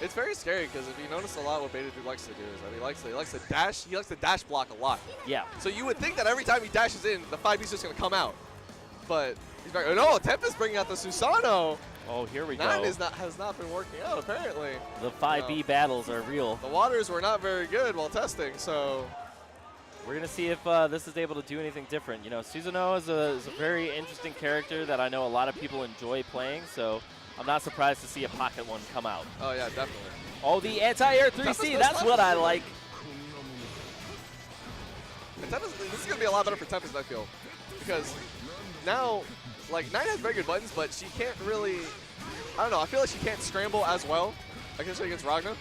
It's very scary because if you notice a lot, what BetaDood likes to do is that he likes to dash. He likes to dash block a lot. Yeah. So you would think that every time he dashes in, the 5B's just gonna come out. But he's back. No, Tempest bringing out the Susano. Oh, here we go. 9 has not been working out apparently. The 5B battles are real. The waters were not very good while testing, so. We're going to see if this is able to do anything different. You know, Susano is a very interesting character that I know a lot of people enjoy playing, so I'm not surprised to see a pocket one come out. Oh, yeah, definitely. Oh, the anti-air 3C, that's what I like. Tempest, this is going to be a lot better for Tempest, I feel. Because now, 9 has very good buttons, but she can't really, I don't know, I feel like she can't scramble as well, especially against Ragnar.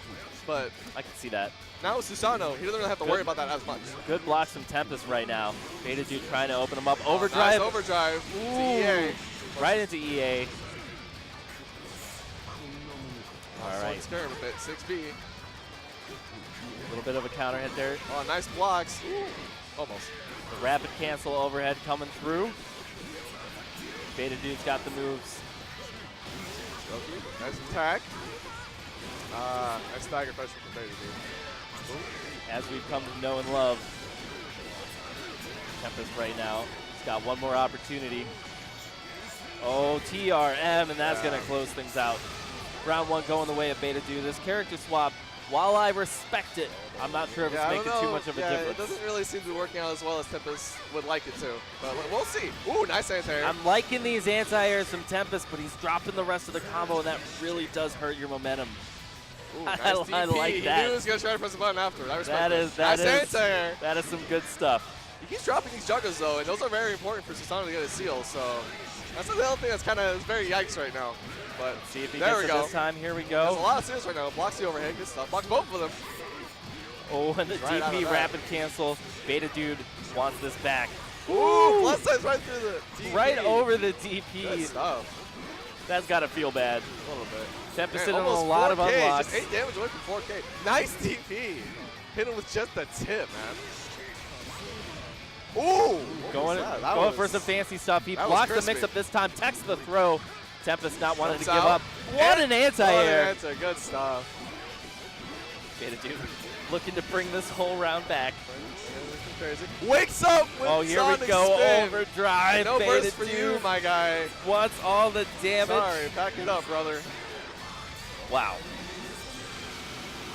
but I can see that. now with Susano, he doesn't really have to worry about that as much. Good blocks from Tempest right now. BetaDood trying to open him up. Overdrive. Nice overdrive to EA. Right into EA. All right. Scare him a bit. 6B. A little bit of a counter hit there. Oh, nice blocks. Ooh. Almost. The rapid cancel overhead coming through. BetaDood's got the moves. Nice attack. Nice stagger pressure from BetaDood. As we've come to know and love Tempest right now. He's got one more opportunity. Oh, TRM, and that's going to close things out. Round 1 going the way of BetaDood. This character swap, while I respect it, I'm not sure if it's making too much of a difference. It doesn't really seem to be working out as well as Tempest would like it to. But we'll see. Ooh, nice anti-air. I'm liking these anti-airs from Tempest, but he's dropping the rest of the combo, and that really does hurt your momentum. Ooh, nice I like that. He knew he was going to try to press the button after. I respect nice anti-air. That is some good stuff. He keeps dropping these juggles, though, and those are very important for Susano to get a seal. So that's the other thing that's kind of very yikes right now. But let's see if he there gets we it go. this time. Here we go. There's a lot of seals right now. Blocks the overhead. Good stuff. Blocks both of them. Oh, and the DP rapid cancel. BetaDood wants this back. Ooh, plus size right through the DP. Right over the DP. Good stuff. That's got to feel bad. A little bit. Tempest in on a lot of unlocks. Just 8 damage away from 4K. Nice DP. Hit him with just the tip, man. Ooh. Going for some fancy stuff. He blocks the mix-up this time. Techs the throw. Tempest not wanting to give up. What an anti-air. Good stuff. BetaDood looking to bring this whole round back. Wakes up with here we go. Spin. Overdrive. No burst for you, my guy. What's all the damage? Sorry, back it up, brother. Wow.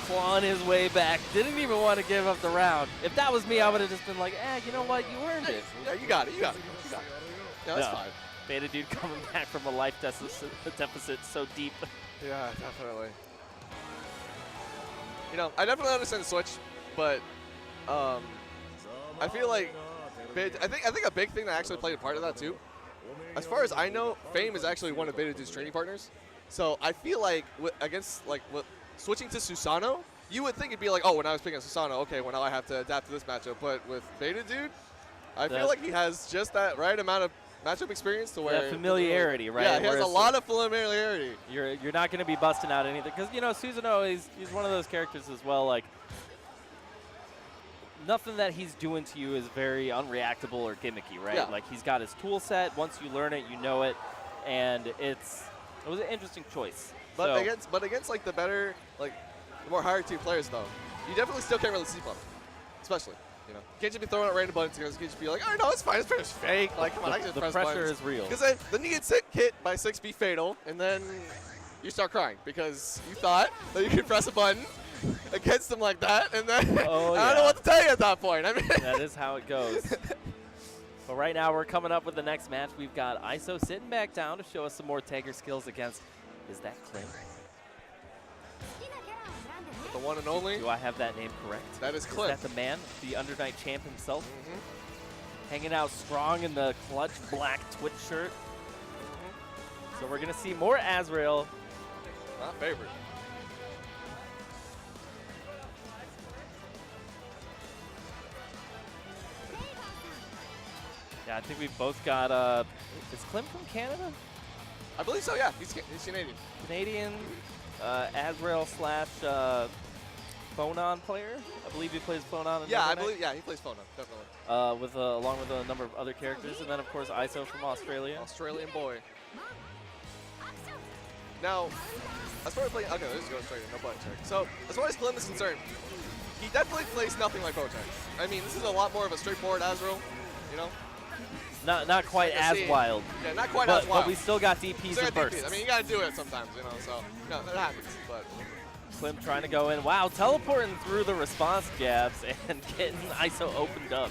Clawing his way back. Didn't even want to give up the round. If that was me, I would have just been like, you know what? You earned it. Yeah, you got it. You got it. Yeah, that's fine. BetaDood coming back from a life deficit so deep. Yeah, definitely. You know, I definitely understand the switch, but I feel like I think a big thing that actually played a part of that too. As far as I know, Fame is actually one of BetaDood's training partners. So I feel like switching to Susano, you would think it'd be like, oh, when I was picking Susano, okay, well now I have to adapt to this matchup. But with BetaDood, I feel like he has just that right amount of matchup experience to where familiarity, right? Yeah, he has a lot of familiarity. You're not going to be busting out anything because Susano he's one of those characters as well. Like nothing that he's doing to you is very unreactable or gimmicky, right? Yeah. Like he's got his tool set. Once you learn it, you know it, and it was an interesting choice. But against like the better, like the more higher tier players though, you definitely still can't really sleep on him, especially. You know, you can't just be throwing out random buttons because you can just be like, oh no, it's fine, it's pretty fake. Like, come on, I can just press buttons. The pressure is real. Because then you get hit by 6B fatal, and then you start crying because you thought that you could press a button against them like that, and then I don't know what to tell you at that point. I mean, that is how it goes. But right now we're coming up with the next match. We've got Iso sitting back down to show us some more Tagger skills against. Is that Clim? The one and only. Do I have that name correct? That is Clim. Is that the man, the Undernight champ himself? Hanging out strong in the clutch black Twitch shirt. So we're going to see more Azrael. Not favored. Yeah, I think we've both got, is Clim from Canada? I believe so, yeah. He's Canadian. Canadian, Azrael / Phonon player. I believe he plays Phonon. He plays Phonon, definitely. Along with a number of other characters, and then of course Iso from Australia. Australian boy. Now, as far as playing, okay, let's go straight in, no button check. So, as far as Clim is concerned, he definitely plays nothing like Bojack. I mean, this is a lot more of a straightforward Azrael, you know? Not quite as wild. Yeah, not quite as wild. But we still got DPs and bursts. I mean, you got to do it sometimes, you know, so, that happens, but. Clim trying to go in. Wow, teleporting through the response gaps and getting Iso opened up.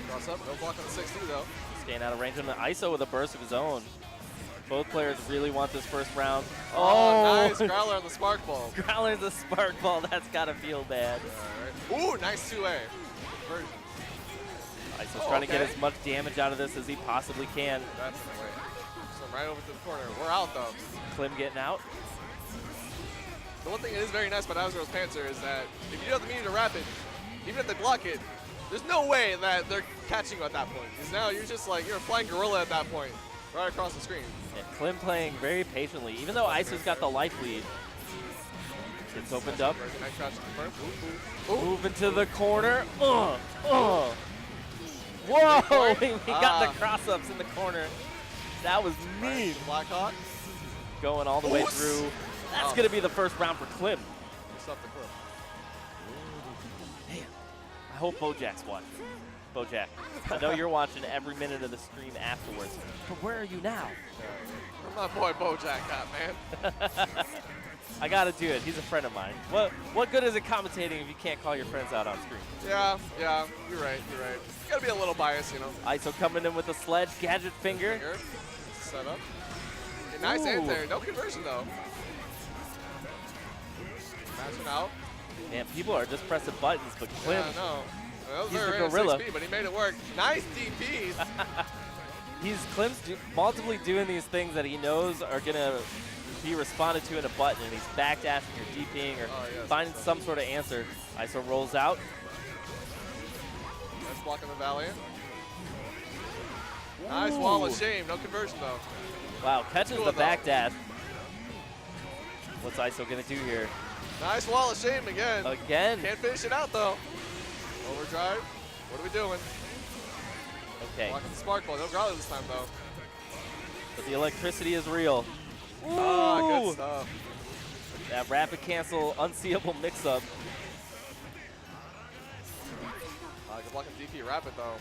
Cross up, no block on the 60 though. Staying out of range, and Iso with a burst of his own. Both players really want this first round. Oh, nice Growler on the Spark Ball. Growler's the Spark Ball. That's got to feel bad. All right. Ooh, nice 2A. Iso's trying to get as much damage out of this as he possibly can. That's the way. Slim right over to the corner. We're out, though. Clim getting out. The one thing that is very nice about Isorrop's Panzer is that if you have the medium to rapid, even if they block it, there's no way that they're catching you at that point. Because now you're just like, you're a flying gorilla at that point, right across the screen. And Clim playing very patiently. Even though Iso's got the life lead, it's opened up. Move into the corner. Whoa! We got the cross-ups in the corner. That was mean. Blackhawk. Going all the way through. That's going to be the first round for Clim. Man, I hope Bojack's watching. Bojack, I know you're watching every minute of the stream afterwards, but where are you now? Where my boy Bojack at, man? I got to do it. He's a friend of mine. What good is it commentating if you can't call your friends out on stream? Yeah, you're right. You got to be a little biased, you know. Iso coming in with a sledge, gadget finger. Set up. Okay, nice anti-air. No conversion, though. Smashing out. Man, people are just pressing buttons, but Clim, yeah, no. That was he's very the gorilla. 6 speed, but he made it work. Nice DPs. Clim's multiply doing these things that he knows are going to be responded to in a button, and he's backdashing or DPing or finding some sort of answer. Iso rolls out. Nice block on the Valiant. Nice wall of shame. No conversion, though. Wow, catches the backdash. What's Iso going to do here? Nice wall of shame again. Again. Can't finish it out, though. Overdrive. What are we doing? Okay. Blocking the spark ball. No growler this time, though. But the electricity is real. Ah, good stuff. That rapid cancel, unseeable mix-up. Good block of DP rapid, though.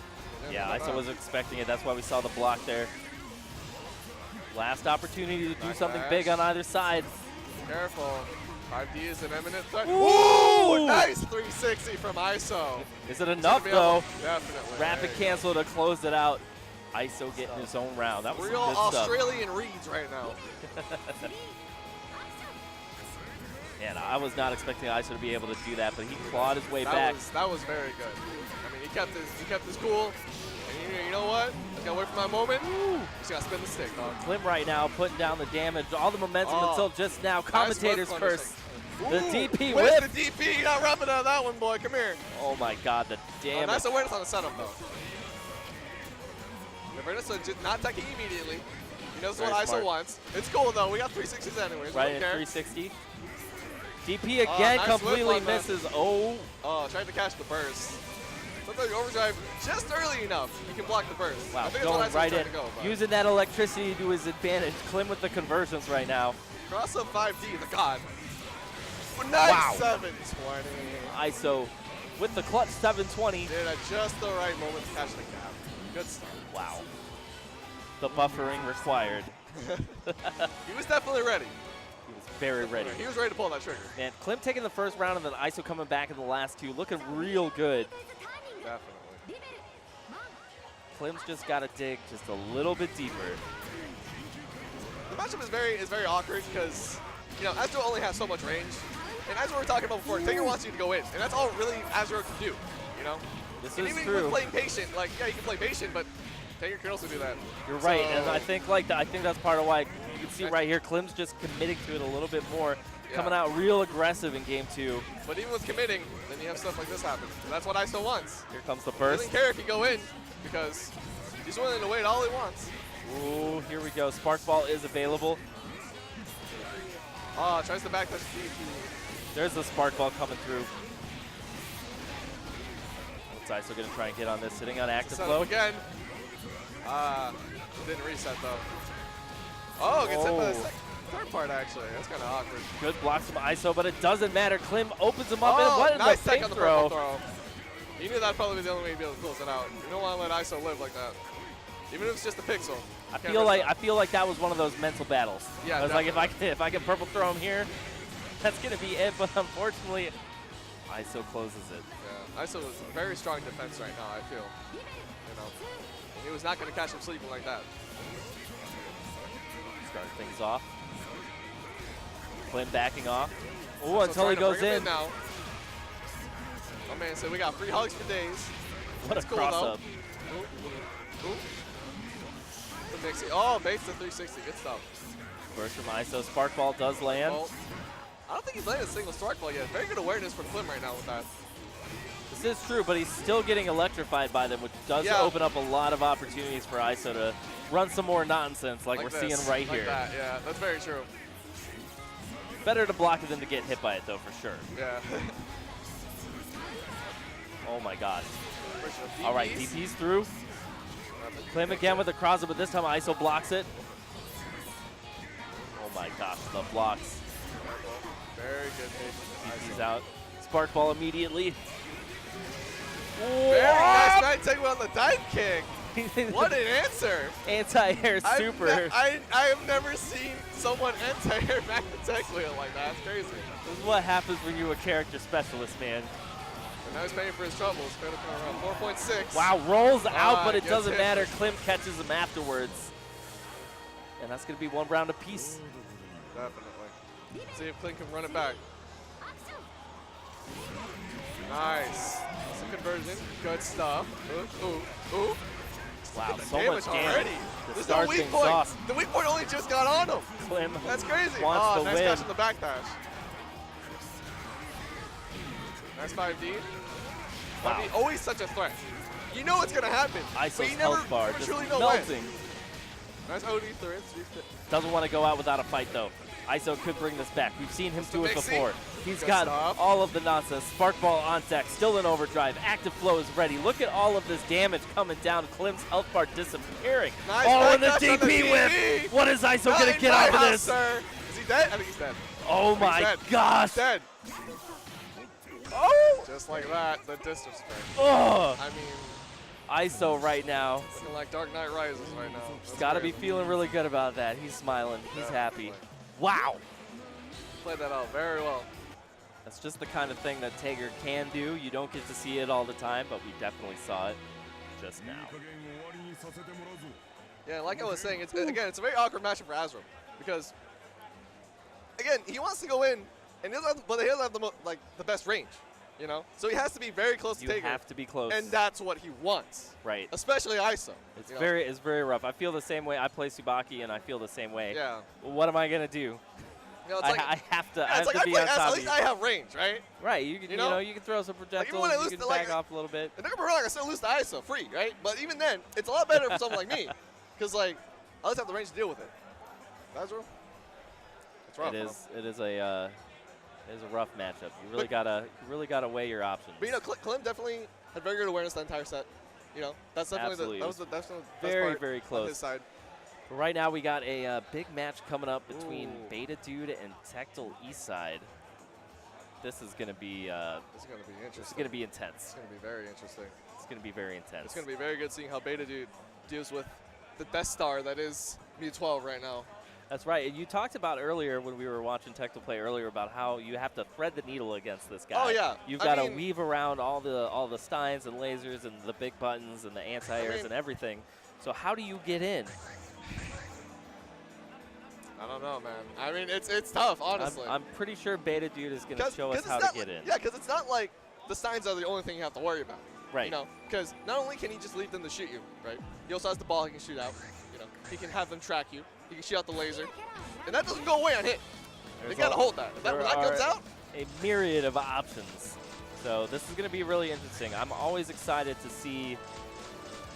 Yeah, Iso was expecting it. That's why we saw the block there. Last opportunity to do something big on either side. Careful. 5D is an imminent threat. Ooh, nice 360 from Iso. Is it enough, though? Definitely. Rapid cancel to close it out. Iso getting his own round. That was real some good Australian stuff. reads right now. Man, I was not expecting Iso to be able to do that, but he clawed his way back. That was very good. I mean, he kept his cool. And you know what? Just gotta wait for my moment. Just gotta spin the stick, dog. Clim right now putting down the damage, all the momentum until just now. Commentators first. The DP whip. Where's the DP? You're not rubbing on that one, boy. Come here. Oh my God, the damage. Nice awareness on the setup, though. Awareness not attacking immediately. He knows what Iso wants. It's cool, though. We got 360s anyways. Right in 360. DP again nice completely misses. Oh, tried to catch the burst. Sometimes you overdrive just early enough, you can block the burst. Wow, I think going that's what right in. Using that electricity to his advantage. Clim with the conversions right now. Cross up 5D, the god. Nice 720. Iso with the clutch 720. Did at just the right moment to catch the gap. Good stuff. Wow. The buffering required. He was definitely ready. He was very ready. He was ready to pull that trigger. Man, Clim taking the first round and then Iso coming back in the last two. Looking real good. Definitely. Clim's just got to dig just a little bit deeper. The matchup is very awkward because, you know, Azure only has so much range. And as we were talking about before, Taker wants you to go in. And that's all really Azure can do, you know? This and is even true. with playing patient, like, yeah, you can play patient, but Taker can also do that. You're right, and I think that's part of why you can see right here, Clim's just committing to it a little bit more, coming out real aggressive in game 2. But even with committing, then you have stuff like this happen. And that's what Iso wants. Here comes the He burst. doesn't care if you go in because he's willing to wait all he wants. Ooh, here we go. Spark Ball is available. Tries to back touch DP. There's the Spark Ball coming through. What's Iso going to try and get on this? Sitting on active flow. Again. Didn't reset though. Oh, gets hit by the third part actually. That's kind of awkward. Good blocks from Iso, but it doesn't matter. Clim opens him up and what in nice the pink on the throw. throw. You knew that'd probably be the only way to be able to close it out. You don't want to let Iso live like that. Even if it's just a pixel. I feel like that was one of those mental battles. Yeah, I was like, if I can purple throw him here, that's gonna be it. But unfortunately, Iso closes it. Yeah, Iso is a very strong defense right now. I feel, you know, he was not gonna catch him sleeping like that. Start things off. Clim backing off. Oh, until he goes in. Now. Oh man, so we got free hugs for days. What a cross up. The mixie. Oh, baits the 360. Good stuff. First from ISO. Spark Ball does land. Well, I don't think he's landed a single Spark Ball yet. Very good awareness from Clim right now with that. This is true, but he's still getting electrified by them, which does open up a lot of opportunities for ISO to run some more nonsense like we're seeing right here. That. Yeah, that's very true. Better to block it than to get hit by it, though, for sure. Yeah. Oh, my God. Sure. All right, DP's through. Clim again with the crosser, but this time ISO blocks it. Oh, my gosh, the blocks. Very good. DP's out. Spark Ball immediately. Very nice right take on the dive kick. What an answer. Anti-air super. I have never seen someone anti-air back to tech wheel like that. That's crazy. This is what happens when you're a character specialist, man. And now he's paying for his troubles. Going to come around 4.6. Wow, rolls out, but it doesn't hit. matter. Clim catches him afterwards. And that's going to be one round apiece. Definitely. See if Clim can run it back. Nice. Some conversion. Good stuff. Ooh. Wow, so damage much damage. already. There's no weak point. The weak point only just got on him. Clim That's crazy. wants to nice win. catch in the back dash. Nice 5D. Wow. 5D always such a threat. You know what's going to happen. ISO's health bar just melting. Nice OD through it. Doesn't want to go out without a fight, though. ISO could bring this back. We've seen him do it before. He's got all of the nonsense. Spark Ball on deck, still in overdrive. Active Flow is ready. Look at all of this damage coming down. Clim's health bar disappearing. Nice and the DP whip. What is ISO going to get out of this? Sir. Is he dead? I think he's dead. Oh my gosh. He's dead. Oh! Just like that, the disrespect. Oh! I mean, ISO right now. looking like Dark Knight Rises right now. He's got to be feeling really good about that. He's smiling. He's happy. Wow. Played that out very well. That's just the kind of thing that Tager can do. You don't get to see it all the time, but we definitely saw it just now. Yeah, like I was saying, it's a very awkward matchup for Azro because, again, he wants to go in, and but he doesn't have the best range, you know. So he has to be very close to Tager. You have to be close, and that's what he wants. Right. Especially ISO. It's very rough. I feel the same way. I play Tsubaki, and I feel the same way. Yeah. Well, what am I gonna do? You know, I have to. Yeah, I have to be on top at of least you. I have range, right? Right. You can, you know, you can throw some projectiles. Like you can back off a little bit. And don't get me wrong, I still lose to ISO free, right? But even then, it's a lot better for someone like me, because like I always have the range to deal with it. Azro, it's rough. It is a rough matchup. You really gotta weigh your options. But you know, Clim definitely had very good awareness the entire set. You know, that's definitely that was the best very close on his side. But right now we got a big match coming up between BetaDood and Tectal Eastside. This is gonna be intense. It's gonna be very interesting. It's gonna be very intense. It's gonna be very good seeing how BetaDood deals with the Death Star that is Mu12 right now. That's right. And you talked about earlier when we were watching Tectal play earlier about how you have to thread the needle against this guy. Oh yeah. You've got to weave around all the steins and lasers and the big buttons and the anti-airs and everything. So how do you get in? I don't know, man. I mean, it's tough, honestly. I'm pretty sure BetaDood is going to show us how to get in. Yeah, because it's not like the steins are the only thing you have to worry about. Right. You know, because not only can he just leave them to shoot you, right? He also has the ball he can shoot out. You know, he can have them track you. He can shoot out the laser, and that doesn't go away on hit. They gotta hold that. When that comes out, a myriad of options. So this is going to be really interesting. I'm always excited to see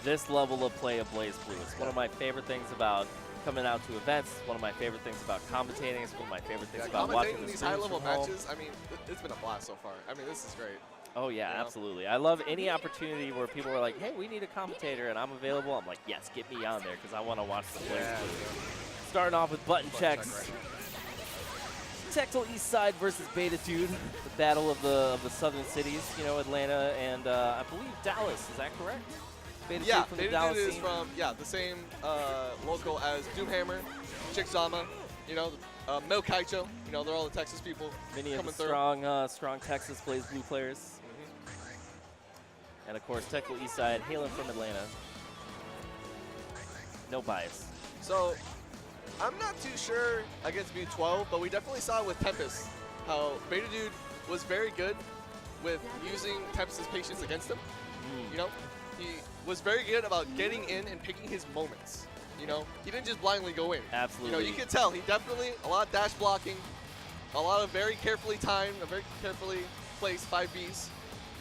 this level of play of Blazblue. It's one of my favorite things about coming out to events. It's one of my favorite things about commentating. It's one of my favorite things about watching these high-level matches. I mean, it's been a blast so far. I mean, this is great. Oh, yeah, absolutely. I love any opportunity where people are like, hey, we need a commentator, and I'm available. I'm like, yes, get me on there because I want to watch the Blazblue. Starting off with button checks. Tectal Eastside versus BetaDood, the battle of the southern cities, you know, Atlanta and I believe Dallas. Is that correct? BetaDood from the Dallas scene? From the same local as Doomhammer, Chickzama, you know, Mel Kaicho. You know, they're all the Texas people. Many of the strong Texas Blazblue players. And of course, Tectal Eastside, hailing from Atlanta. No bias. So, I'm not too sure against Mu12, but we definitely saw with Tempest how BetaDood was very good with using Tempest's patience against him. You know, he was very good about getting in and picking his moments. You know, he didn't just blindly go in. Absolutely. You know, you can tell he definitely a lot of dash blocking, a lot of very carefully timed, a very carefully placed 5Bs.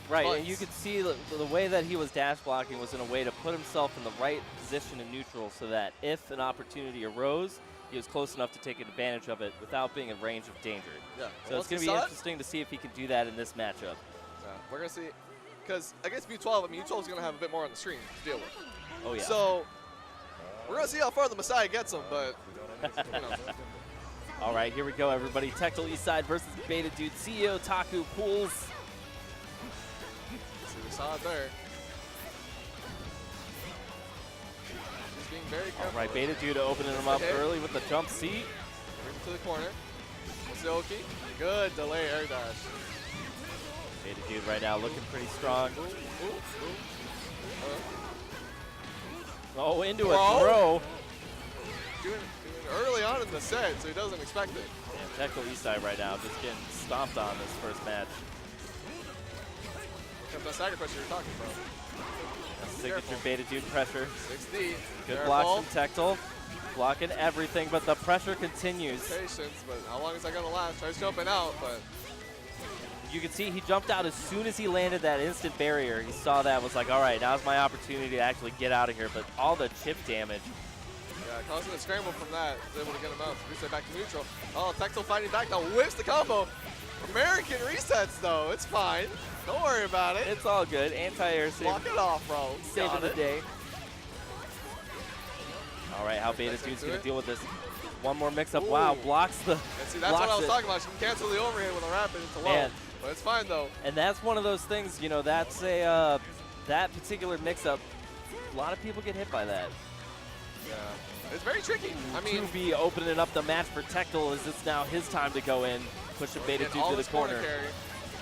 Right, and you could see the way that he was dash blocking was in a way to put himself in the right position in neutral so that if an opportunity arose, he was close enough to take advantage of it without being in range of danger. Yeah. So it's going to be interesting to see if he can do that in this matchup. Yeah, we're going to see. Because against U12, I mean, U12 is going to have a bit more on the screen to deal with. Oh, yeah. So we're going to see how far the Messiah gets him, but, you know. All right, here we go, everybody. Tectal Eastside versus BetaDood. CEOtaku pools. See, we saw it there. Just being very careful. All right, BetaDood opening him up early with the jump C. Bring him to the corner. Oki, good delay air dash. BetaDood right now looking pretty strong. Oh, into a throw. Doing early on in the set, so he doesn't expect it. Yeah, Tectal Eastside right now just getting stomped on this first match. Here comes that stagger pressure you're talking about. That's signature BetaDood pressure. 6D. Good blocks from Tectal. Blocking everything, but the pressure continues. Patience, but how long is that going to last? Tries jumping out, but... You can see he jumped out as soon as he landed that instant barrier. He saw that, was like, all right, now's my opportunity to actually get out of here. But all the chip damage. Yeah, causing a scramble from that. Was able to get him out. Reset back to neutral. Oh, Tectal fighting back now. Whips the combo. American resets, though. It's fine. Don't worry about it. It's all good. Anti-air save. Block it off, bro. Saving the day. All right, how BetaDood's going to deal with this. One more mix-up. Wow, blocks the... And see, that's what I was talking about. She can cancel the overhand with a rapid into low. But it's fine, though. And that's one of those things, you know, that's a... that particular mix-up, a lot of people get hit by that. Yeah. It's very tricky. I mean... 2B opening up the match for Tectal as it's now his time to go in. Push the BetaDood to the corner.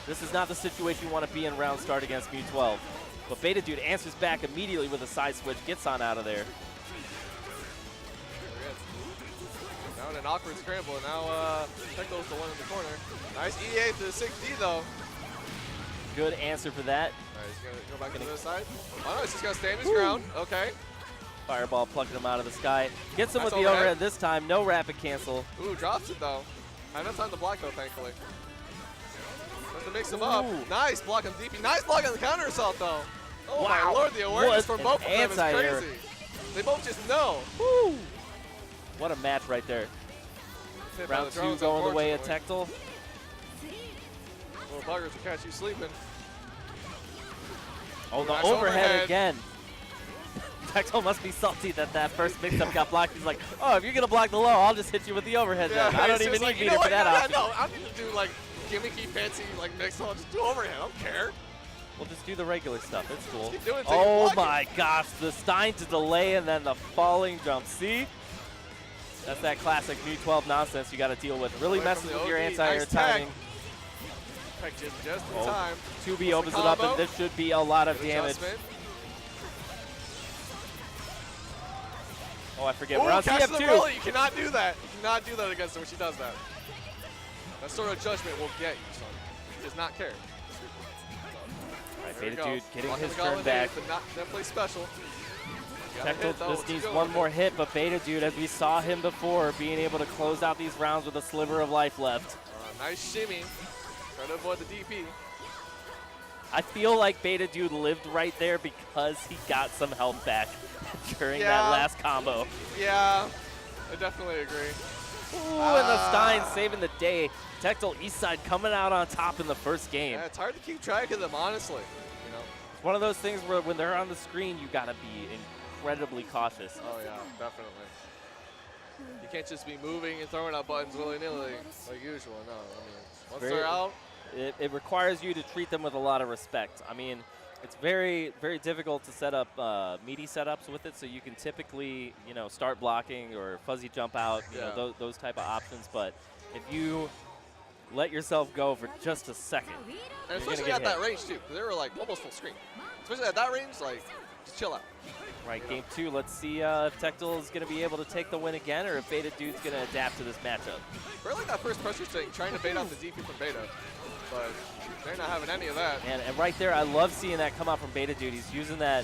This is not the situation you want to be in round start against Mu12. But BetaDood answers back immediately with a side switch, gets on out of there. Now in an awkward scramble, and now Tectal's the one in the corner. Nice EA to the 6D, though. Good answer for that. All right, he's going to go back to the other side. Oh, no, he's just going to stand his ground. Okay. Fireball plucking him out of the sky. Gets him with the overhead this time. No rapid cancel. Ooh, drops it, though. I have no time to block, though, thankfully. Has to mix him up. Nice block on DP. Nice block on the counter assault, though. Oh, my Lord, the awareness from both of them is crazy. They both just know. Woo. What a match right there. Round 2 going the way of Tectal. Little buggers will catch you sleeping. Oh, the overhead again. Tectal must be salty that that first mix-up got blocked. He's like, oh, if you're going to block the low, I'll just hit you with the overhead then. I don't even need meter for that option. No, I don't need to do, like, gimmicky, fancy, like, mix-up. I'll just do overhead. I don't care. We'll just do the regular stuff. It's cool. Keep doing oh, my gosh. The Stein to delay and then the falling jump. See? That's that classic Mu12 nonsense you got to deal with. Really messes with your anti-air timing. Just in time. 2B opens it up, and this should be a lot of damage. Oh, I forget. We're on CF2. You cannot do that. You cannot do that against her when she does that. That sort of judgment will get you, son. He does not care. All right, BetaDood getting his turn back. But not definitely special. Tectal just needs one more hit, but BetaDood, as we saw him before, being able to close out these rounds with a sliver of life left. Nice shimmy. Trying to avoid the DP. I feel like BetaDood lived right there because he got some health back during that last combo. Yeah, I definitely agree. Ooh, and the Stein saving the day. Tectal Eastside coming out on top in the first game. Yeah, it's hard to keep track of them, honestly. You know, it's one of those things where when they're on the screen, you gotta be incredibly cautious. Oh yeah, definitely. You can't just be moving and throwing out buttons willy-nilly like usual. No, I mean, once they're out, it requires you to treat them with a lot of respect. I mean, it's very, very difficult to set up meaty setups with it, so you can typically, you know, start blocking or fuzzy jump out, you know, those type of options. But if you let yourself go for just a second, and especially at that range too, because they were like almost full screen. Especially at that range, like just chill out. Right, game 2. Let's see if Tectal is going to be able to take the win again, or if BetaDood's going to adapt to this matchup. Really, that first pressure thing, trying to bait out the DP from Beta, but they're not having any of that. And right there, I love seeing that come out from BetaDood. He's using that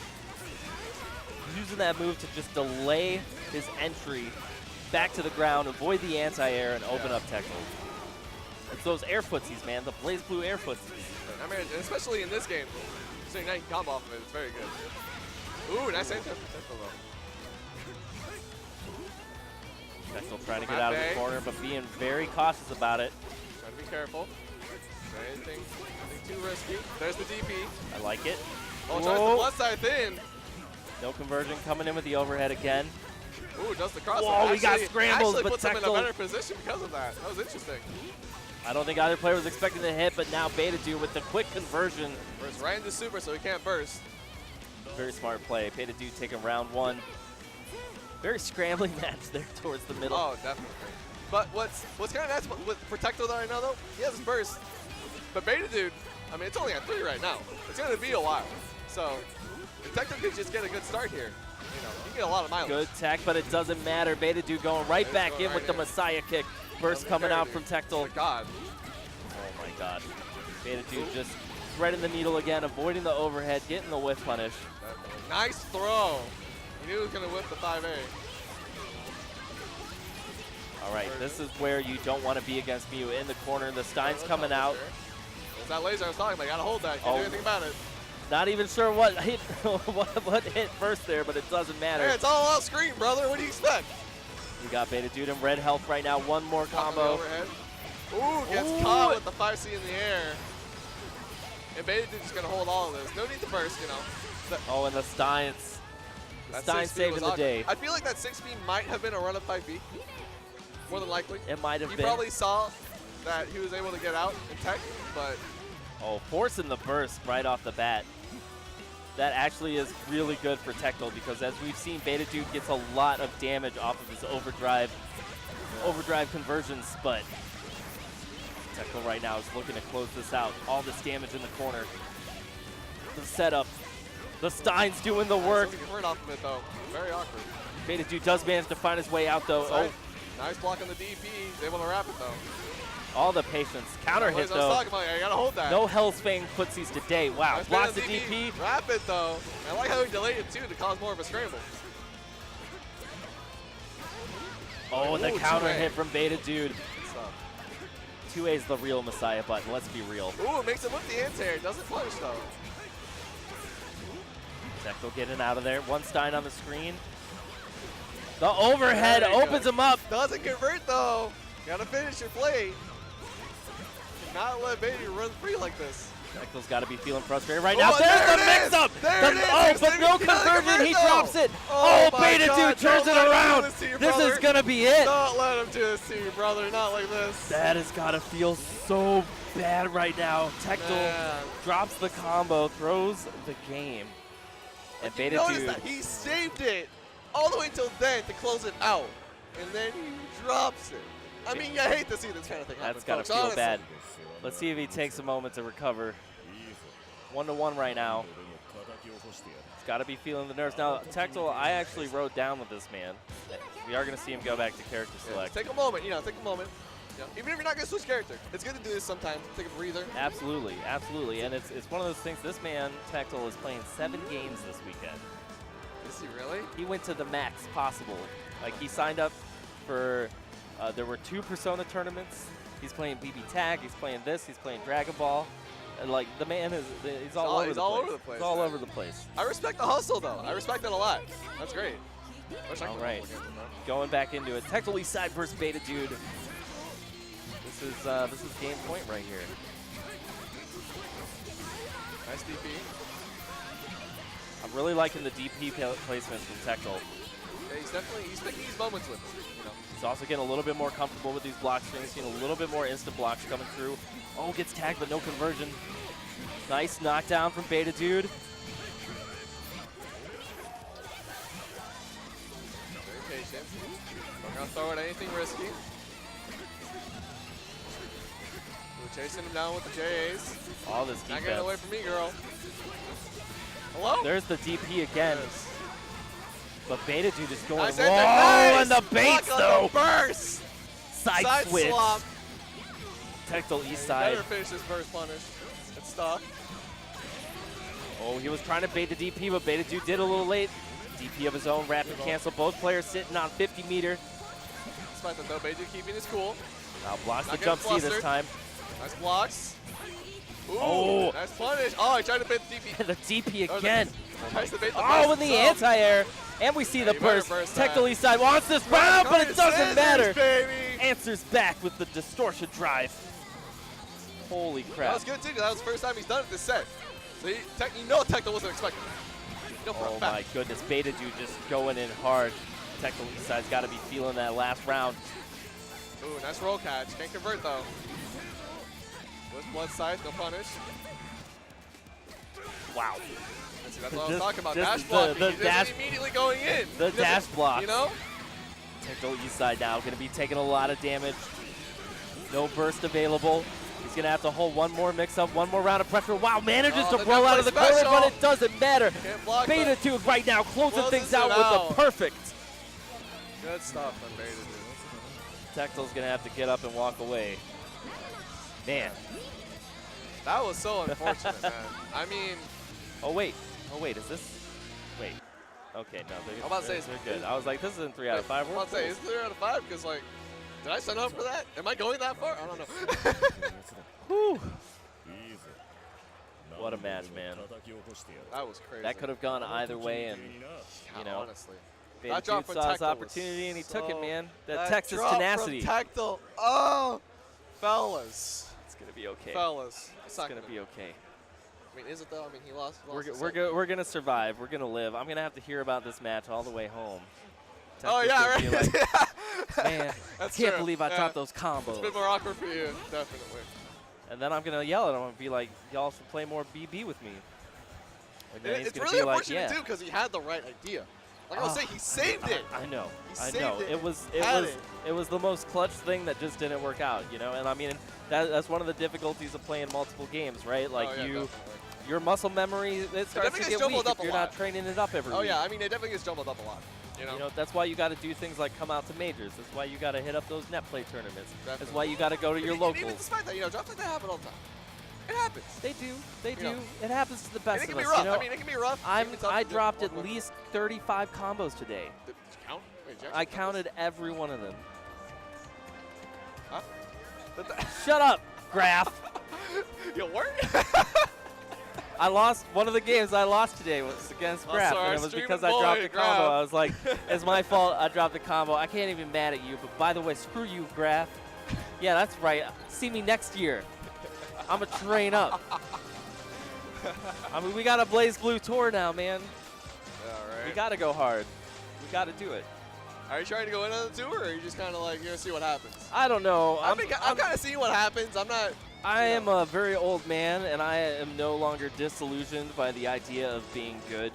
move to just delay his entry back to the ground, avoid the anti-air, and open up Tectal. It's those air footsies, man, the Blazblue air footsies. I mean, especially in this game, so now you can combo off of it. It's very good. Ooh, nice enter for Tectal, though. Tectal trying to get out of the corner, but being very cautious about it. Trying to be careful. Anything too risky. There's the DP. I like it. Oh, tries the plus side thin. No conversion, coming in with the overhead again. Ooh, does the cross. Whoa, we got scrambles, actually but puts him in a Tectal. better position because of that. That was interesting. I don't think either player was expecting the hit, but now BetaDood with the quick conversion. Burst right into super so he can't burst. Very smart play. BetaDood taking round one. Very scrambling match there towards the middle. Oh, definitely. But what's kind of nice for Tectal right now, though, he has his burst. But BetaDood, I mean, it's only at 3 right now. It's going to be a while. So if Tectal could just get a good start here, you know, you get a lot of mileage. Good tech, but it doesn't matter. BetaDood going right back in with the Messiah kick. Burst coming out from Tectal. Oh, God. Oh, my God. BetaDood just threading the needle again, avoiding the overhead, getting the whiff punish. Nice throw. He knew he was going to whip the 5A. All right, this is where you don't want to be against Mew. In the corner, the Stein's coming out. There's that laser I was talking about. You got to hold that. Can't do anything about it. Not even sure what hit what hit first there, but it doesn't matter. Hey, it's all out screen, brother. What do you expect? We got BetaDood in red health right now. One more combo. Ooh, gets caught with the 5C in the air. And BetaDood's just going to hold all of this. No need to burst, you know. Oh, and the Stein's saving the day. I feel like that 6B might have been a run of 5B. More than likely. It might have been. He probably saw that he was able to get out in tech, but... Oh, forcing the burst right off the bat. That actually is really good for Tectal because as we've seen, BetaDood gets a lot of damage off of his overdrive conversions, but Tectal right now is looking to close this out. All this damage in the corner. The setup. The Stein's doing the work. Hurt off of it, though. Very awkward. BetaDood does manage to find his way out, though. Oh. Nice block on the DP. He's able to wrap it, though. All the patience. Counter hit, though. I was talking about. You gotta hold that. No Hell's Fang footsies today. Wow. Nice blocks the DP. Wrap it, though. I like how he delayed it, too, to cause more of a scramble. Oh, the counter hit from BetaDood. 2A is the real Messiah button. Let's be real. Ooh, it makes him whip the anti-air. Doesn't punish, though. Tectal getting out of there. One Stein on the screen. The overhead opens him up. Doesn't convert, though. Gotta finish your play. Not let BetaDood run free like this. Tectal's got to be feeling frustrated right now. There's the mix-up. Oh, but no conversion. He drops it. Oh, BetaDood turns it around. This is going to be it. Don't let him do this to you, brother. Not like this. That has got to feel so bad right now. Tectal drops the combo, throws the game. And BetaDood. He saved it all the way until then to close it out. And then he drops it. I mean, you hate to see this kind of thing happen. That's got to feel bad. Let's see if he takes a moment to recover. 1-1 right now. He's got to be feeling the nerves. Now, Tectal, I actually wrote down with this man. We are going to see him go back to character select. Take a moment, take a moment. Even if you're not going to switch character, it's good to do this sometimes. Take a breather. Absolutely, absolutely. And it's one of those things, this man, Tectal, is playing 7 games this weekend. Is he really? He went to the max possible. Like, he signed up for, there were 2 Persona tournaments. He's playing BB Tag, he's playing this, he's playing Dragon Ball. And like, the man is, he's all over the place. He's all over the place. I respect the hustle, though. I respect it a lot. That's great. All right, going back into it. Tectal Eastside versus BetaDood. This is game point right here. Nice DP. I'm really liking the DP placement from Tectal. Yeah, he's picking these moments with him. He's also getting a little bit more comfortable with these block strings, seeing a little bit more instant blocks coming through. Oh, gets tagged, but no conversion. Nice knockdown from BetaDood. Very patient. Not gonna throw at anything risky. We're chasing him down with the JAs. All this defense. Not getting away from me, girl. Hello? There's the DP again. Yes. But BetaDood is going nice low, and the baits, though. Burst. Side switch. Swap. Tectal Eastside. Better finish this burst punish. It's tough. Oh, he was trying to bait the DP, but BetaDood did a little late. DP of his own, rapid cancel. Both players sitting on 50 meter. Despite that though, BetaDood keeping his cool. Now blocks the jump C this time. Nice blocks. Ooh, oh, nice punish. Oh, I tried to bait the DP. The DP again. Oh, with the anti-air. And we see the burst. Tectal Eastside wants this round, but it doesn't matter. Baby. Answers back with the distortion drive. Holy crap. That was good too, because that was the first time he's done it this set. So you know Tectal wasn't expecting it. Oh my goodness, BetaDood just going in hard. Tectal Eastside's got to be feeling that last round. Ooh, nice roll catch. Can't convert though. With one side, no punish. Wow. That's what I was talking about. Dash blocking. The dash immediately going in. The dash block. You know? Tectal Eastside now going to be taking a lot of damage. No burst available. He's going to have to hold one more mix-up, one more round of pressure. Wow, manages to roll out of the corner, but it doesn't matter. BetaDood right now closing things out with the perfect. Good stuff from BetaDood. Tectal's going to have to get up and walk away. Man. That was so unfortunate, man. I mean. Oh, wait, is this? Wait. Okay, no, I'm about to say they're good. I was like, this isn't 3 out of 5. I'm about to say, is it 3 out of 5? Because, like, did I sign up for that? Am I going that far? I don't know. Whew. What a match, man. That was crazy. That could have gone either way, and, you know. Honestly. BetaDood saw his opportunity, and he took it, man. That Texas tenacity. From Tectal. Oh, fellas. It's going to be okay. Fellas. It's going to be okay. I mean, is it though? I mean, he lost. We're gonna survive. We're gonna live. I'm gonna have to hear about this match all the way home. Oh yeah, right. Like, man, I can't believe I dropped those combos. It's a bit more awkward for you, definitely. And then I'm gonna yell at him and be like, "Y'all should play more BB with me." It's really unfortunate too, because he had the right idea. Like I was saying, he saved it. I know. I know. It was the most clutch thing that just didn't work out, you know. And I mean, that's one of the difficulties of playing multiple games, right? Like your muscle memory, it starts to get weak if you're not training it up every week. Oh yeah, I mean, it definitely gets jumbled up a lot. You know, that's why you got to do things like come out to majors. That's why you got to hit up those net play tournaments. Definitely. That's why you got to go to your locals. Even despite that, drops like that happen all the time. It happens. They do. They do. It happens to the best of us. It can be rough. I mean, it can be rough. I dropped at least 35 combos today. Did you count? Wait, I counted every one of them. Huh? Shut up, Graph. You work? I lost one of the games I lost today was against Graph, and it was because I dropped a combo. I was like, it's my fault I dropped the combo. I can't even mad at you, but by the way, screw you, Graph. Yeah, that's right. See me next year. I'm going to train up. I mean, we got a Blazblue tour now, man. Yeah, right. We got to go hard. We got to do it. Are you trying to go in on the tour, or are you just kind of like, you're going to see what happens? I don't know. I'm kind of seeing what happens. I'm not. I am a very old man, and I am no longer disillusioned by the idea of being good.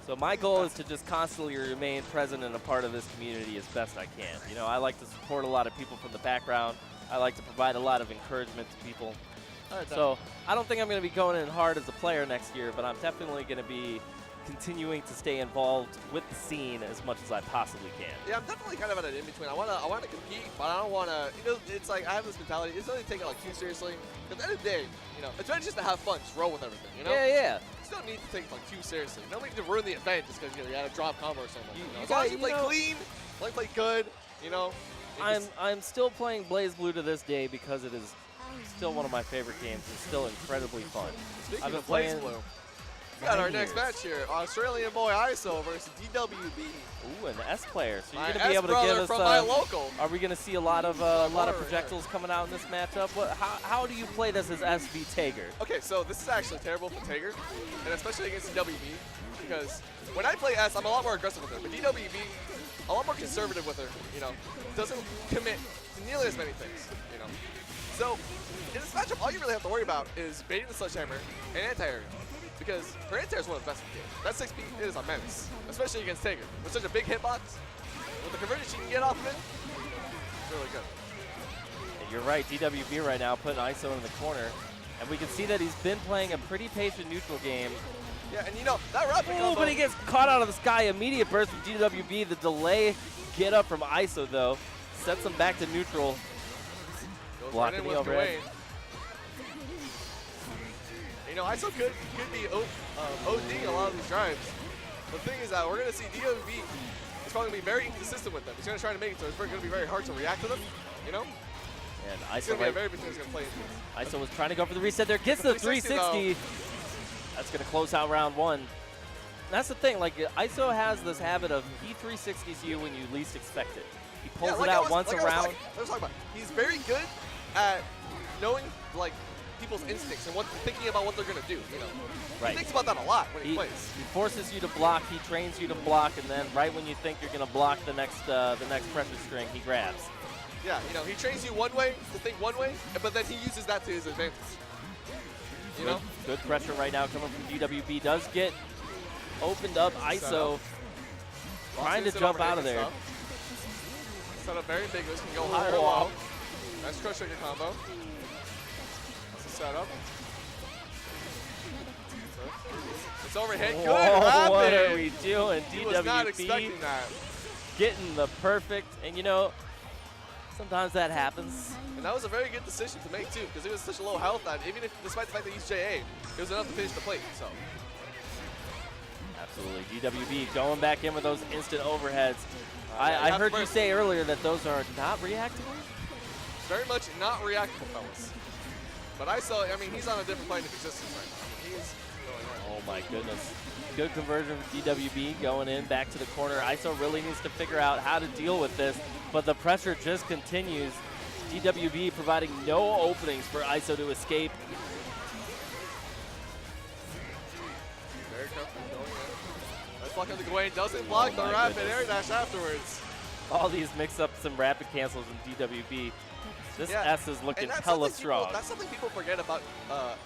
So my goal is to just constantly remain present and a part of this community as best I can. You know, I like to support a lot of people from the background. I like to provide a lot of encouragement to people. So I don't think I'm going to be going in hard as a player next year, but I'm definitely going to be continuing to stay involved with the scene as much as I possibly can. Yeah, I'm definitely kind of at an in-between. I want to compete, but I don't want to, it's like I have this mentality. It's not really take it like too seriously. At the end of the day, it's better just to have fun, just roll with everything, Yeah, yeah. You just don't need to take it like too seriously. You don't need to ruin the event just because, you had a drop combo or something. As long as you play clean, play good, I'm still playing Blazblue to this day because it is still one of my favorite games. It's still incredibly fun. Speaking of Blazblue, we got our next match here. Australian boy Iso versus DWB. Ooh, an S player. So you're my going to be able to give us from my local. Are we going to see a lot of projectiles coming out in this matchup? How do you play this as SV Tager? Okay, so this is actually terrible for Tager, and especially against DWB, because when I play S, I'm a lot more aggressive with her, but DWB, a lot more conservative with her. Doesn't commit to nearly as many things. So in this matchup, all you really have to worry about is baiting the sledgehammer and anti-aerial. Because her anti-air is one of the best in the game. That 6-speed is a menace, especially against Tager. With such a big hitbox, with the conversion she can get off of it, it's really good. And you're right, DWB right now putting Iso in the corner. And we can see that he's been playing a pretty patient neutral game. Yeah, and that rapid combo. But he gets caught out of the sky. Immediate burst from DWB. The delay get up from Iso, though, sets him back to neutral. Blocking the overhead. Iso could be OD a lot of these drives. The thing is that we're going to see DWB is probably going to be very inconsistent with them. He's going to try to make it so it's going to be very hard to react to them, you know? And It's going to be a very big thing he's going to play into this. Iso was trying to go for the reset there. Gets the 360. That's going to close out round 1. That's the thing. Like, Iso has this habit of he 360s you when you least expect it. He pulls it out once a round. I was talking about. He's very good at knowing, like, people's instincts and thinking about what they're going to do, you know? Right. He thinks about that a lot when he plays. He forces you to block. He trains you to block, and then right when you think you're going to block the next pressure string, he grabs. Yeah, you know, he trains you one way to think one way, but then he uses that to his advantage. You know? Good pressure right now coming from DWB. Does get opened up. Iso trying to jump out of there. Set up very big. This can go higher or low. Nice crush trigger combo. That's a setup. It's overhead. Good rapid. What are we doing? He DWB was not expecting that. Getting the perfect, and you know, sometimes that happens. And that was a very good decision to make too, because it was such a low health that even if, despite the fact that he's JA, it was enough to finish the plate. So. Absolutely. DWB going back in with those instant overheads. I heard you say earlier that those are not reactable? Very much not reactable, fellas. But Iso, I mean, he's on a different plane of existence right now. He's going right. Oh my goodness. Good conversion from DWB going in back to the corner. Iso really needs to figure out how to deal with this, but the pressure just continues. DWB providing no openings for Iso to escape. Very comfortable going in. Nice block on the Gawain. Doesn't block the rapid air dash afterwards. All these mix-ups and rapid cancels in DWB. This S is looking hella strong. That's something people forget about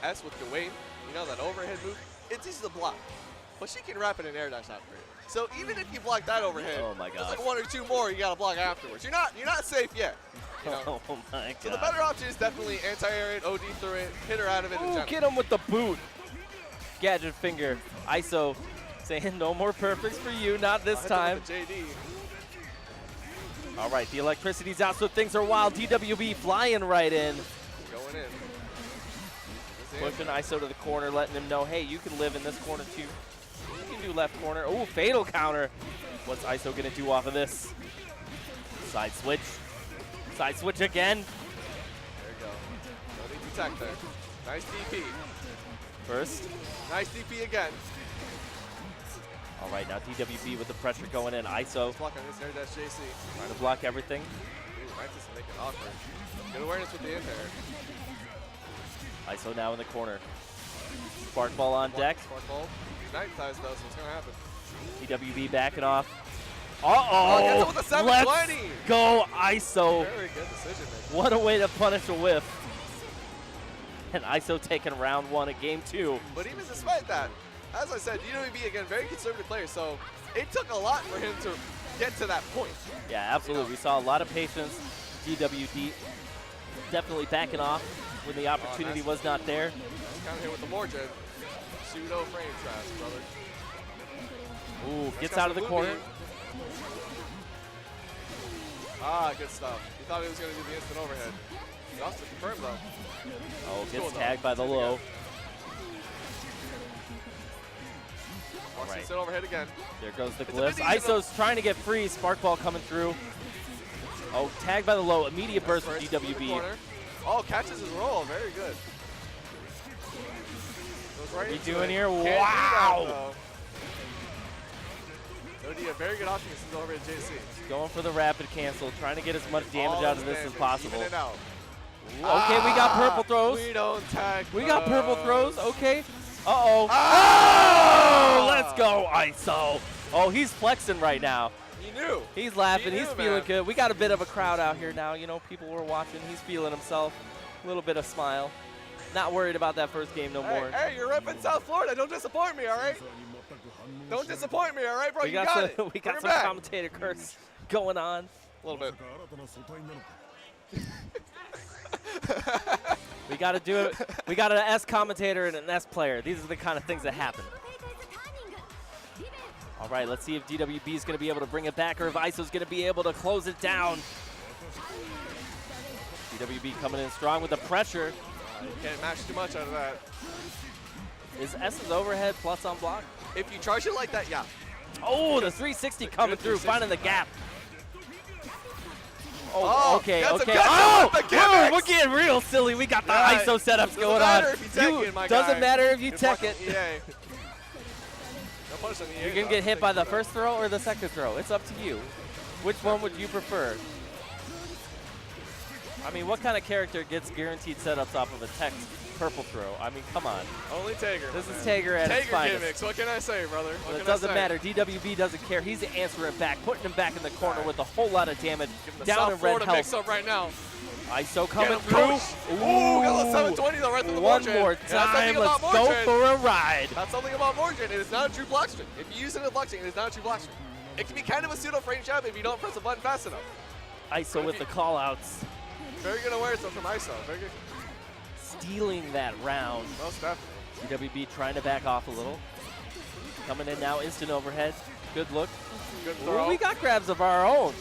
S with Gawain. You know, that overhead move. It's easy to block, but she can rapid and air dash after it. So even if you block that overhead, there's like 1 or 2 more you gotta block afterwards. You're not safe yet. You know? Oh my god. So the better option is definitely anti-air it, OD through it, hit her out of it. Ooh, get him with the boot. Gadget finger. Iso saying no more perfects for you, not this time. JD. All right, the electricity's out, so things are wild. DWB flying right in. Going in. Pushing Iso to the corner, letting him know, hey, you can live in this corner too. You can do left corner. Oh, fatal counter. What's Iso gonna do off of this? Side switch. Side switch again. There you go. No need to attack there. Nice DP. First. Nice DP again. All right, now DWB with the pressure going in. Iso block on this air dash JC. Trying to block everything. Ooh, might just make it awkward. Good awareness with the in-air. Iso now in the corner. Spark ball on deck. Spark ball. Magnetized though, so what's gonna happen? DWB backing off. Uh-oh! With a Let's go, Iso. Very good decision making. What a way to punish a whiff. And Iso taking round 1 of game 2. But even despite that, as I said, DWB, again, very conservative player, so it took a lot for him to get to that point. Yeah, absolutely. We saw a lot of patience. DWD definitely backing off when the opportunity was not there. That's kind of hit with the Morgen. Pseudo frame traps, brother. Ooh, gets out of the corner. Ah, good stuff. He thought he was going to do the instant overhead. He also confirmed, though. Oh, gets tagged by the low. All right. Instant overhead again. There goes the glyphs. Iso's trying to get free. Spark ball coming through. Oh, tagged by the low. Immediate burst from DWB. Oh, catches his roll. Very good. What are you doing here? Wow! A very good option since over at JC. Going for the rapid cancel, trying to get as much damage out of this as possible. Even it out. Okay, we got purple throws. We don't tag. We got purple throws. Okay. Uh-oh. Oh! Let's go, Iso. Oh, he's flexing right now. He knew. He's laughing. He's feeling good. We got a bit of a crowd out here now. You know, people were watching. He's feeling himself. A little bit of smile. Not worried about that first game no more. Hey, you're repping South Florida. Don't disappoint me, all right? Don't disappoint me, all right, bro? We got some, we got some commentator curse going on. A little bit. We got to do it. We got an S commentator and an S player. These are the kind of things that happen. All right, let's see if DWB is going to be able to bring it back or if Iso is going to be able to close it down. DWB coming in strong with the pressure. You can't match too much out of that. Is S's overhead plus on block? If you charge it like that, yeah. Oh, the 360 coming through, 360 finding the gap. Oh, okay, that's a okay. good Oh, one with the gimmicks. we're getting real silly. We got the Yeah, ISO setups going matter on. if you tech it, my doesn't guy. matter if you Good tech luck it. on EA. No punish on EA, You can though. get hit by the first throw or the second throw. It's up to you. Which one would you prefer? I mean, what kind of character gets guaranteed setups off of a tech purple throw? I mean, come on. Only Tager. This is Tager at its Tager finest. gimmicks. What can I say, brother? What But it can I doesn't say? matter. DWB doesn't care. He's answering back, putting him back in the corner with a whole lot of damage. Give him the Down South in red Florida health. mix-up right now. ISO Get coming him, through. coach. Ooh, got a 720 though, right through the One Mordred. more And that's time. something Let's about go Mordred. for a ride. That's something about Mordred. It is not a true block string. If you use it in a block string, it is not a true block string. It can be kind of a pseudo frame jab if you don't press the button fast enough. ISO with the call-outs. Very good awareness though from ISO. Very good. Stealing that round. Most definitely. DWB trying to back off a little. Coming in now, instant overhead. Good look. Good Ooh, throw. we got grabs of our own.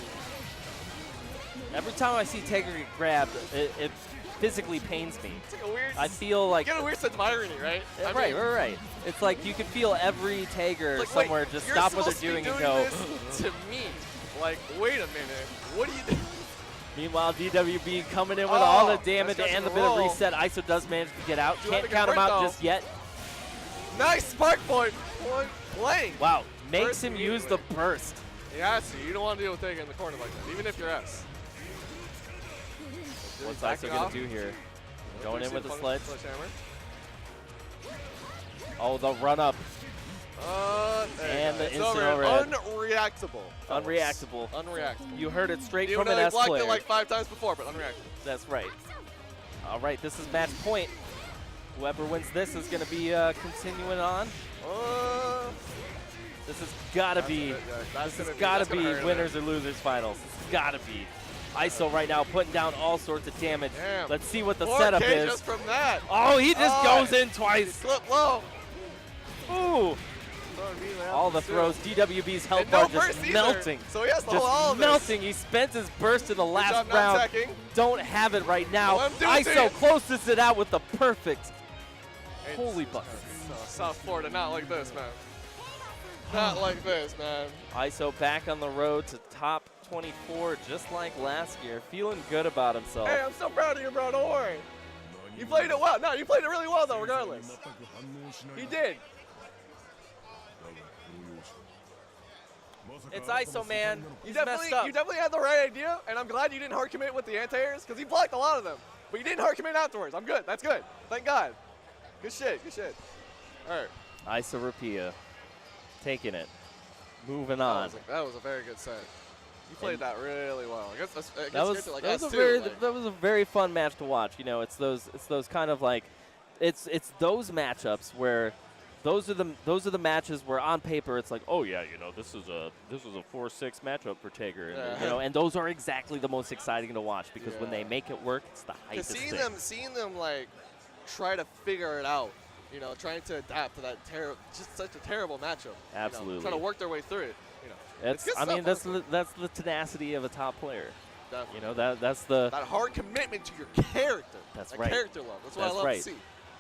Every time I see Tager get grabbed, it physically pains me. It's like a weird. I feel like You get a weird sense of irony, right? I right. mean, It's like you can feel every Tager like, somewhere wait, just you're stop what they're supposed to be doing and go. this to me. Like, wait a minute. What do you do? Meanwhile, DWB coming in with all the that's damage got and the some bit of roll. reset. ISO does manage to get out. You Can't have a count good him out break, just yet. Nice spark point. Blank. Wow, makes Burst him use the immediately. burst. Yeah, see, you don't want to deal with Tager in the corner like that, even if you're S. What's Backing ISO going off. to do here? Going in with the Punish- sledge. sledgehammer. Oh, the run up. There And you go. the It's instant over. overhead. Unreactable. fellas. Unreactable. Unreactable. You heard it straight Even from though an he S blocked player. it like 5 times before, but unreactable. That's right. All right, this is match point. Whoever wins this is going to be continuing on. This has got to be. This has got to be winners or losers finals. This has got to be. ISO right now putting down all sorts of damage. Damn. Let's see what the 4K setup is. just from that. Oh, he just Oh, goes in twice. Slip low. Ooh. All the throws. DWB's health And bar no just burst either, melting. so he has to hold all Just of this. melting. He spent his burst in the last job not round. attacking. Don't have it right now. Let him do it to ISO you. closes it out with the perfect. Holy buckets. South Florida, not like this, man. Not like this, man. ISO back on the road to top 24, just like last year. Feeling good about himself. Hey, I'm so proud of you, bro. Don't worry. You played it well. No, you played it really well, though, regardless. He did. It's ISO, man. You He's messed up. definitely had the right idea, and I'm glad you didn't hard commit with the anti-airs, because he blocked a lot of them. But you didn't hard commit afterwards. I'm good. That's good. Thank God. Good shit. Good shit. All right. Isorropia taking it. Moving on. That was a very good set. You played that really well. I guess That was a very fun match to watch. You know, it's those kind of like it's those matchups where those are the matches where on paper it's like, oh yeah, you know, this was a 4-6 matchup for Tager, and, you know, and those are exactly the most exciting to watch because when they make it work, it's the hypest thing. Seeing them like try to figure it out, you know, trying to adapt to that just such a terrible matchup. Absolutely. You know, trying to work their way through it. You know, that's the tenacity of a top player. Definitely. You know, that's the that hard commitment to your character. That's that right. Character love. That's what I love to see.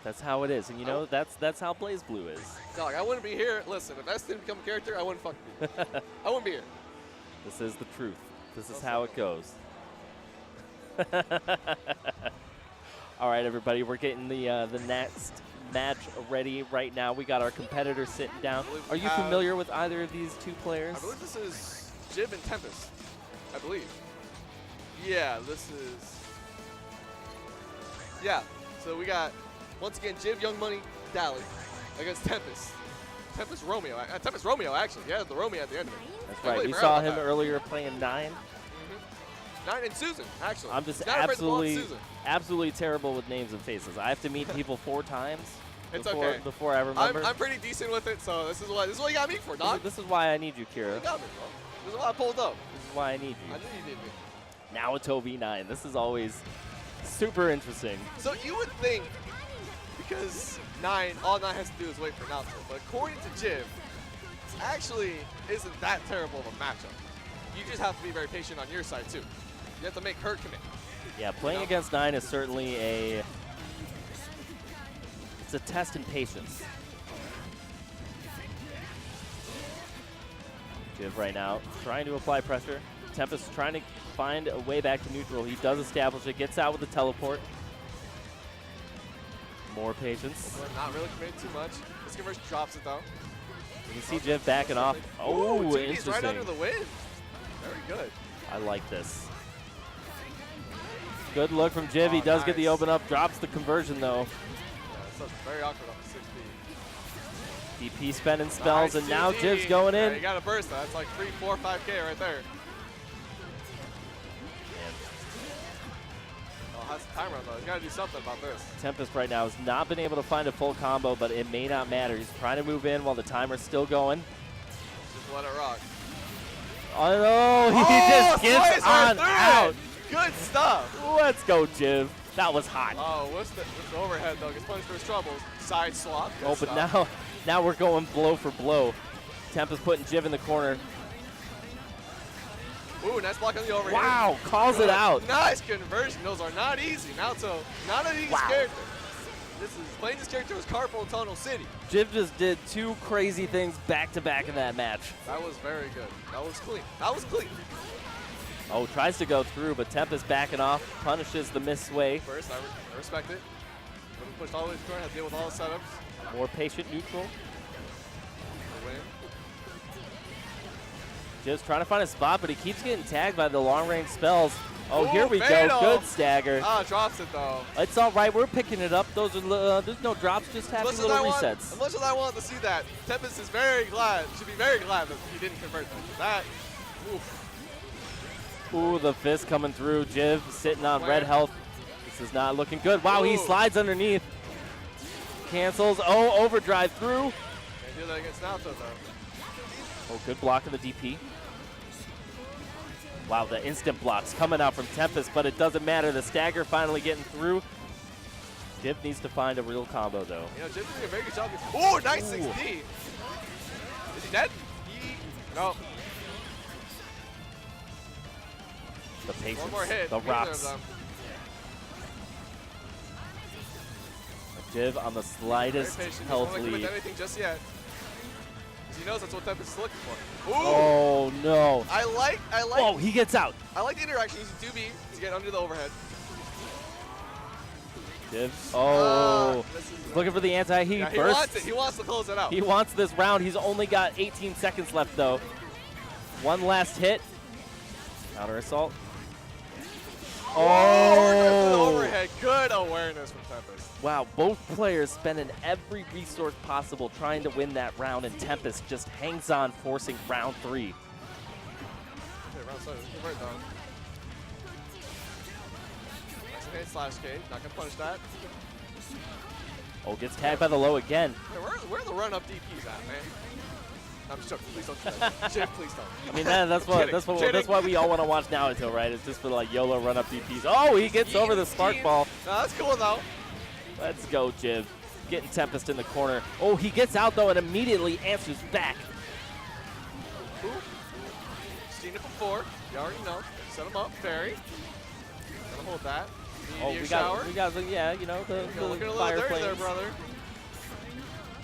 That's how it is, and you know that's how Blazblue is. Dog, I wouldn't be here. Listen, if S didn't become a character, I wouldn't fucking be here. I wouldn't be here. This is the truth. This is how it goes. All right, everybody, we're getting the next match ready right now. We got our competitors sitting down. Are you familiar with either of these two players? I believe this is Jib and Tempest. I believe. Yeah, this is. Yeah. So we got, once again, Jib, Young Money, Daley against Tempest. Tempest Romeo, actually. Yeah, the Romeo at the end of it. That's right. We saw him earlier playing 9. 9 and Susan, actually. I'm just He's not afraid to pull out Susan. absolutely terrible with names and faces. I have to meet people 4 times before I remember. I'm pretty decent with it, so this is what you got me for, dog. This is why I need you, Kira. You got me, bro. This is why I pulled up. This is why I need you. I knew you needed me. Naoto V9. This is always super interesting. So you would think, because all 9 has to do is wait for Naoto, but according to Jib, actually isn't that terrible of a matchup. You just have to be very patient on your side too. You have to make her commit. Yeah, playing against 9 is certainly it's a test in patience. Jiv right now trying to apply pressure. Tempest trying to find a way back to neutral. He does establish it, gets out with the teleport. More patience. Not really committing too much. This conversion drops it though. You can see Jiv backing off. Oh, interesting. Right under the wind. Very good. I like this. Good look from Jiv. He does get the open up. Drops the conversion though. Yeah, so very awkward on the 6B. DP spending spells, and now Jiv's going in. Yeah, you got to burst that. That's like 3, 4, 5K right there. That's a timer though. You gotta do something about this. Tempest right now has not been able to find a full combo, but it may not matter. He's trying to move in while the timer's still going. Just let it rock. Oh no, he just gets on out. Good stuff. Let's go, Jiv. That was hot. Oh, what's the overhead though? Gets punished for his troubles. Side swap. Good stuff. now we're going blow for blow. Tempest putting Jiv in the corner. Ooh, nice block on the overhead. Wow, calls it out. Nice conversion. Those are not easy. Naoto, not an easy character. Playing this character was Carpool Tunnel City. Jiv just did 2 crazy things back to back in that match. That was very good. That was clean. That was clean. Oh, tries to go through, but Tempest backing off, punishes the miss sway. First, I respect it. Pushed all the way to the corner, had to deal with all the setups. More patient neutral. Just trying to find a spot, but he keeps getting tagged by the long-range spells. Oh, here we go. Good stagger. Ah, drops it, though. It's all right. We're picking it up. Those are there's no drops, just happy little resets. As much as I want to see that, Tempest is very glad, should be very glad that he didn't convert that. Oof. Ooh, the fist coming through. Jiv sitting on red health. This is not looking good. Wow, he slides underneath. Cancels. Oh, overdrive through. Can't do that against Naoto, though. Oh, good block of the DP. Wow, the instant blocks coming out from Tempest, but it doesn't matter. The stagger finally getting through. Jiv needs to find a real combo, though. You know, Jiv's doing a very good job. Oh, nice 6D. Is he dead? No. The patience, one more hit. the rocks. Jiv on the slightest health lead. He anything just yet. He knows that's what Tempest is looking for. Ooh. Oh no! I like. Oh, he gets out. I like the interaction. Using 2B to get under the overhead. Jiv. Oh, looking for the anti-heat. Yeah, he wants it. He wants to close it out. He wants this round. He's only got 18 seconds left though. One last hit. Counter assault. Oh! Overhead. Good awareness from Tempest. Wow, both players spending every resource possible trying to win that round, and Tempest just hangs on, forcing round 3. Okay, round 7. Convert down. Nice /K. Not gonna punish that. Oh, gets tagged by the low again. Hey, where are the run-up DPs at, man? I'm just joking. Please don't do that. Shit, please don't. I mean, that's why we all want to watch Naoto, right? It's just for like YOLO run-up DPs. Oh, he gets over the spark ball. No, that's cool though. Let's go, Jiv. Getting Tempest in the corner. Oh, he gets out though and immediately answers back. Ooh. Seen it before. You already know. Set him up. Fairy. Gonna hold that. Oh, we got, yeah, you know, the fire flames. There, brother.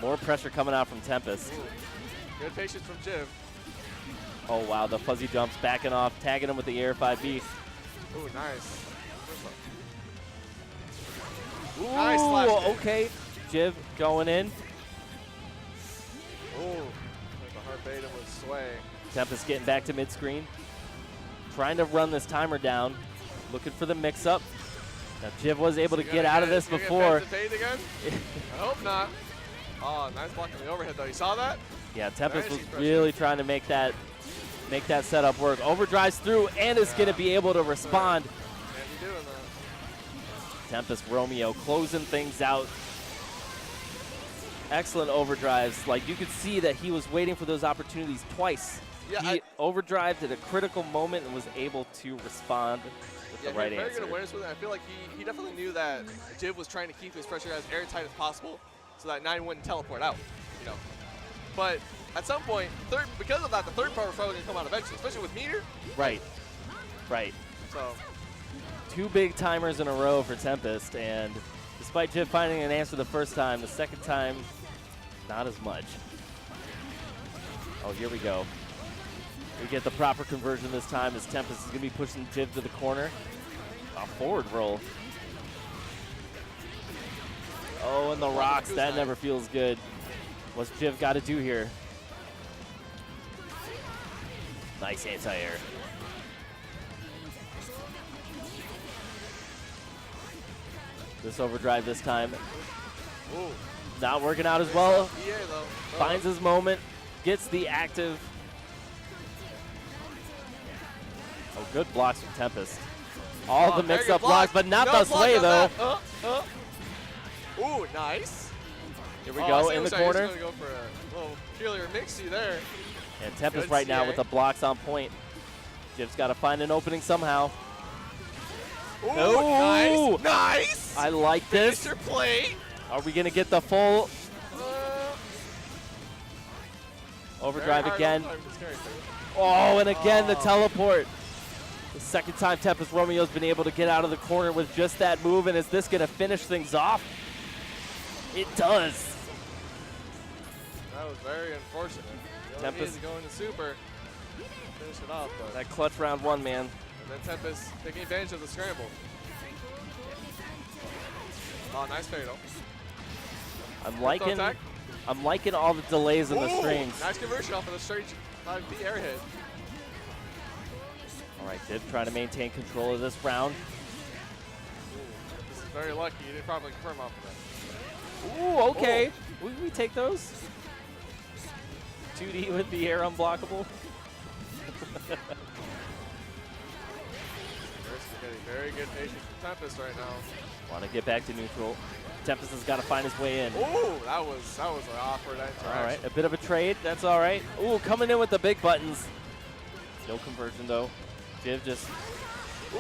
More pressure coming out from Tempest. Ooh. Good patience from Jiv. Oh, wow, the fuzzy jumps backing off, tagging him with the air 5B. Ooh, nice. Ooh, nice slash okay. Jiv going in. Ooh, the hard beta with sway. Tempest getting back to mid-screen. Trying to run this timer down. Looking for the mix-up. Now, Jiv was able to get out of this before. Again? I hope not. Oh, nice block on the overhead, though. You saw that? Yeah, Tempest was really trying to make that setup work. Overdrives through and is going to be able to respond. Can't be doing that. Tempest Romeo closing things out. Excellent overdrives. Like, you could see that he was waiting for those opportunities twice. Yeah, he overdrived at a critical moment and was able to respond with the right answer. Very good awareness with it. I feel like he definitely knew that Jiv was trying to keep his pressure as airtight as possible so that 9 wouldn't teleport out, you know. But at some point, because of that, the third power is probably going to come out eventually, especially with meter. Right. Right. So 2 big timers in a row for Tempest, and despite Jiv finding an answer the first time, the second time, not as much. Oh, here we go. We get the proper conversion this time as Tempest is going to be pushing Jiv to the corner. A forward roll. Oh, and the rocks. That never feels good. What's Jiv got to do here? Nice anti-air. This overdrive this time. Ooh. Not working out as well. EA, Finds his moment. Gets the active. Oh, good blocks from Tempest. All the mix-up blocks, but not this way, though. Ooh, nice. Here we go in the corner. He's going to go for a little peculiar mixie there. And Tempest right now with the blocks on point. Jiv's got to find an opening somehow. Ooh, nice. I like this. Finish your play. Are we going to get the full overdrive again? Oh, and again the teleport. The second time Tempest Romeo's been able to get out of the corner with just that move, and is this going to finish things off? It does. That was very unfortunate. Tempest going to super. Finish it off, but that clutch round one, man. And then Tempest taking advantage of the scramble. Oh, nice fatal. I'm liking all the delays in the strings. Nice conversion off of the straight 5B airhead. All right, Jiv trying to maintain control of this round. This is very lucky. You didn't probably confirm off of that. Ooh, okay. We take those. 2D with the air unblockable. Very good patience from Tempest right now. Want to get back to neutral. Tempest has got to find his way in. Ooh, that was an awkward interaction. All right, a bit of a trade. That's all right. Ooh, coming in with the big buttons. No conversion, though. Jiv just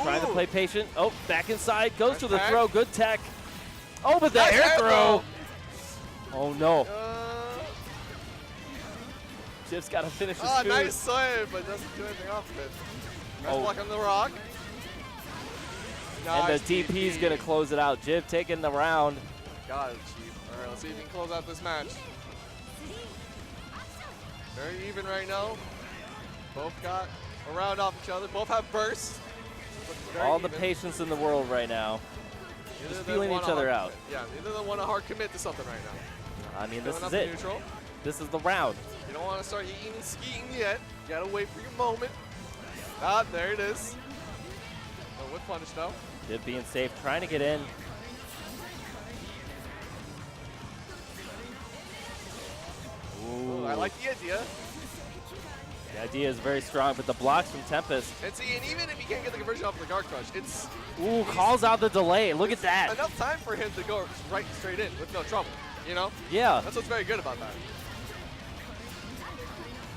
trying to play patient. Oh, back inside. Goes to the throw. Good tech. Oh, but the air throw. Oh, no. Jiv's got to finish his food. Nice save, but doesn't do anything off of it. Nice block on the rock. Nice, and the DP's going to close it out. Jiv taking the round. Got it, Chief. All right, let's see if we can close out this match. Very even right now. Both got a round off each other. Both have bursts. All the patience in the world right now. Just feeling each other out. Yeah, neither of them want to hard commit to something right now. I mean, this is it. Neutral. This is the round. You don't want to start eating and skiing yet. You got to wait for your moment. Ah, there it is. No whip punish, though. Jiv being safe, trying to get in. Ooh, I like the idea. The idea is very strong, but the blocks from Tempest. And see, and even if he can't get the conversion off of the guard crush, it's... Ooh, calls out the delay. Look at that. Enough time for him to go right straight in with no trouble, you know? Yeah. That's what's very good about that.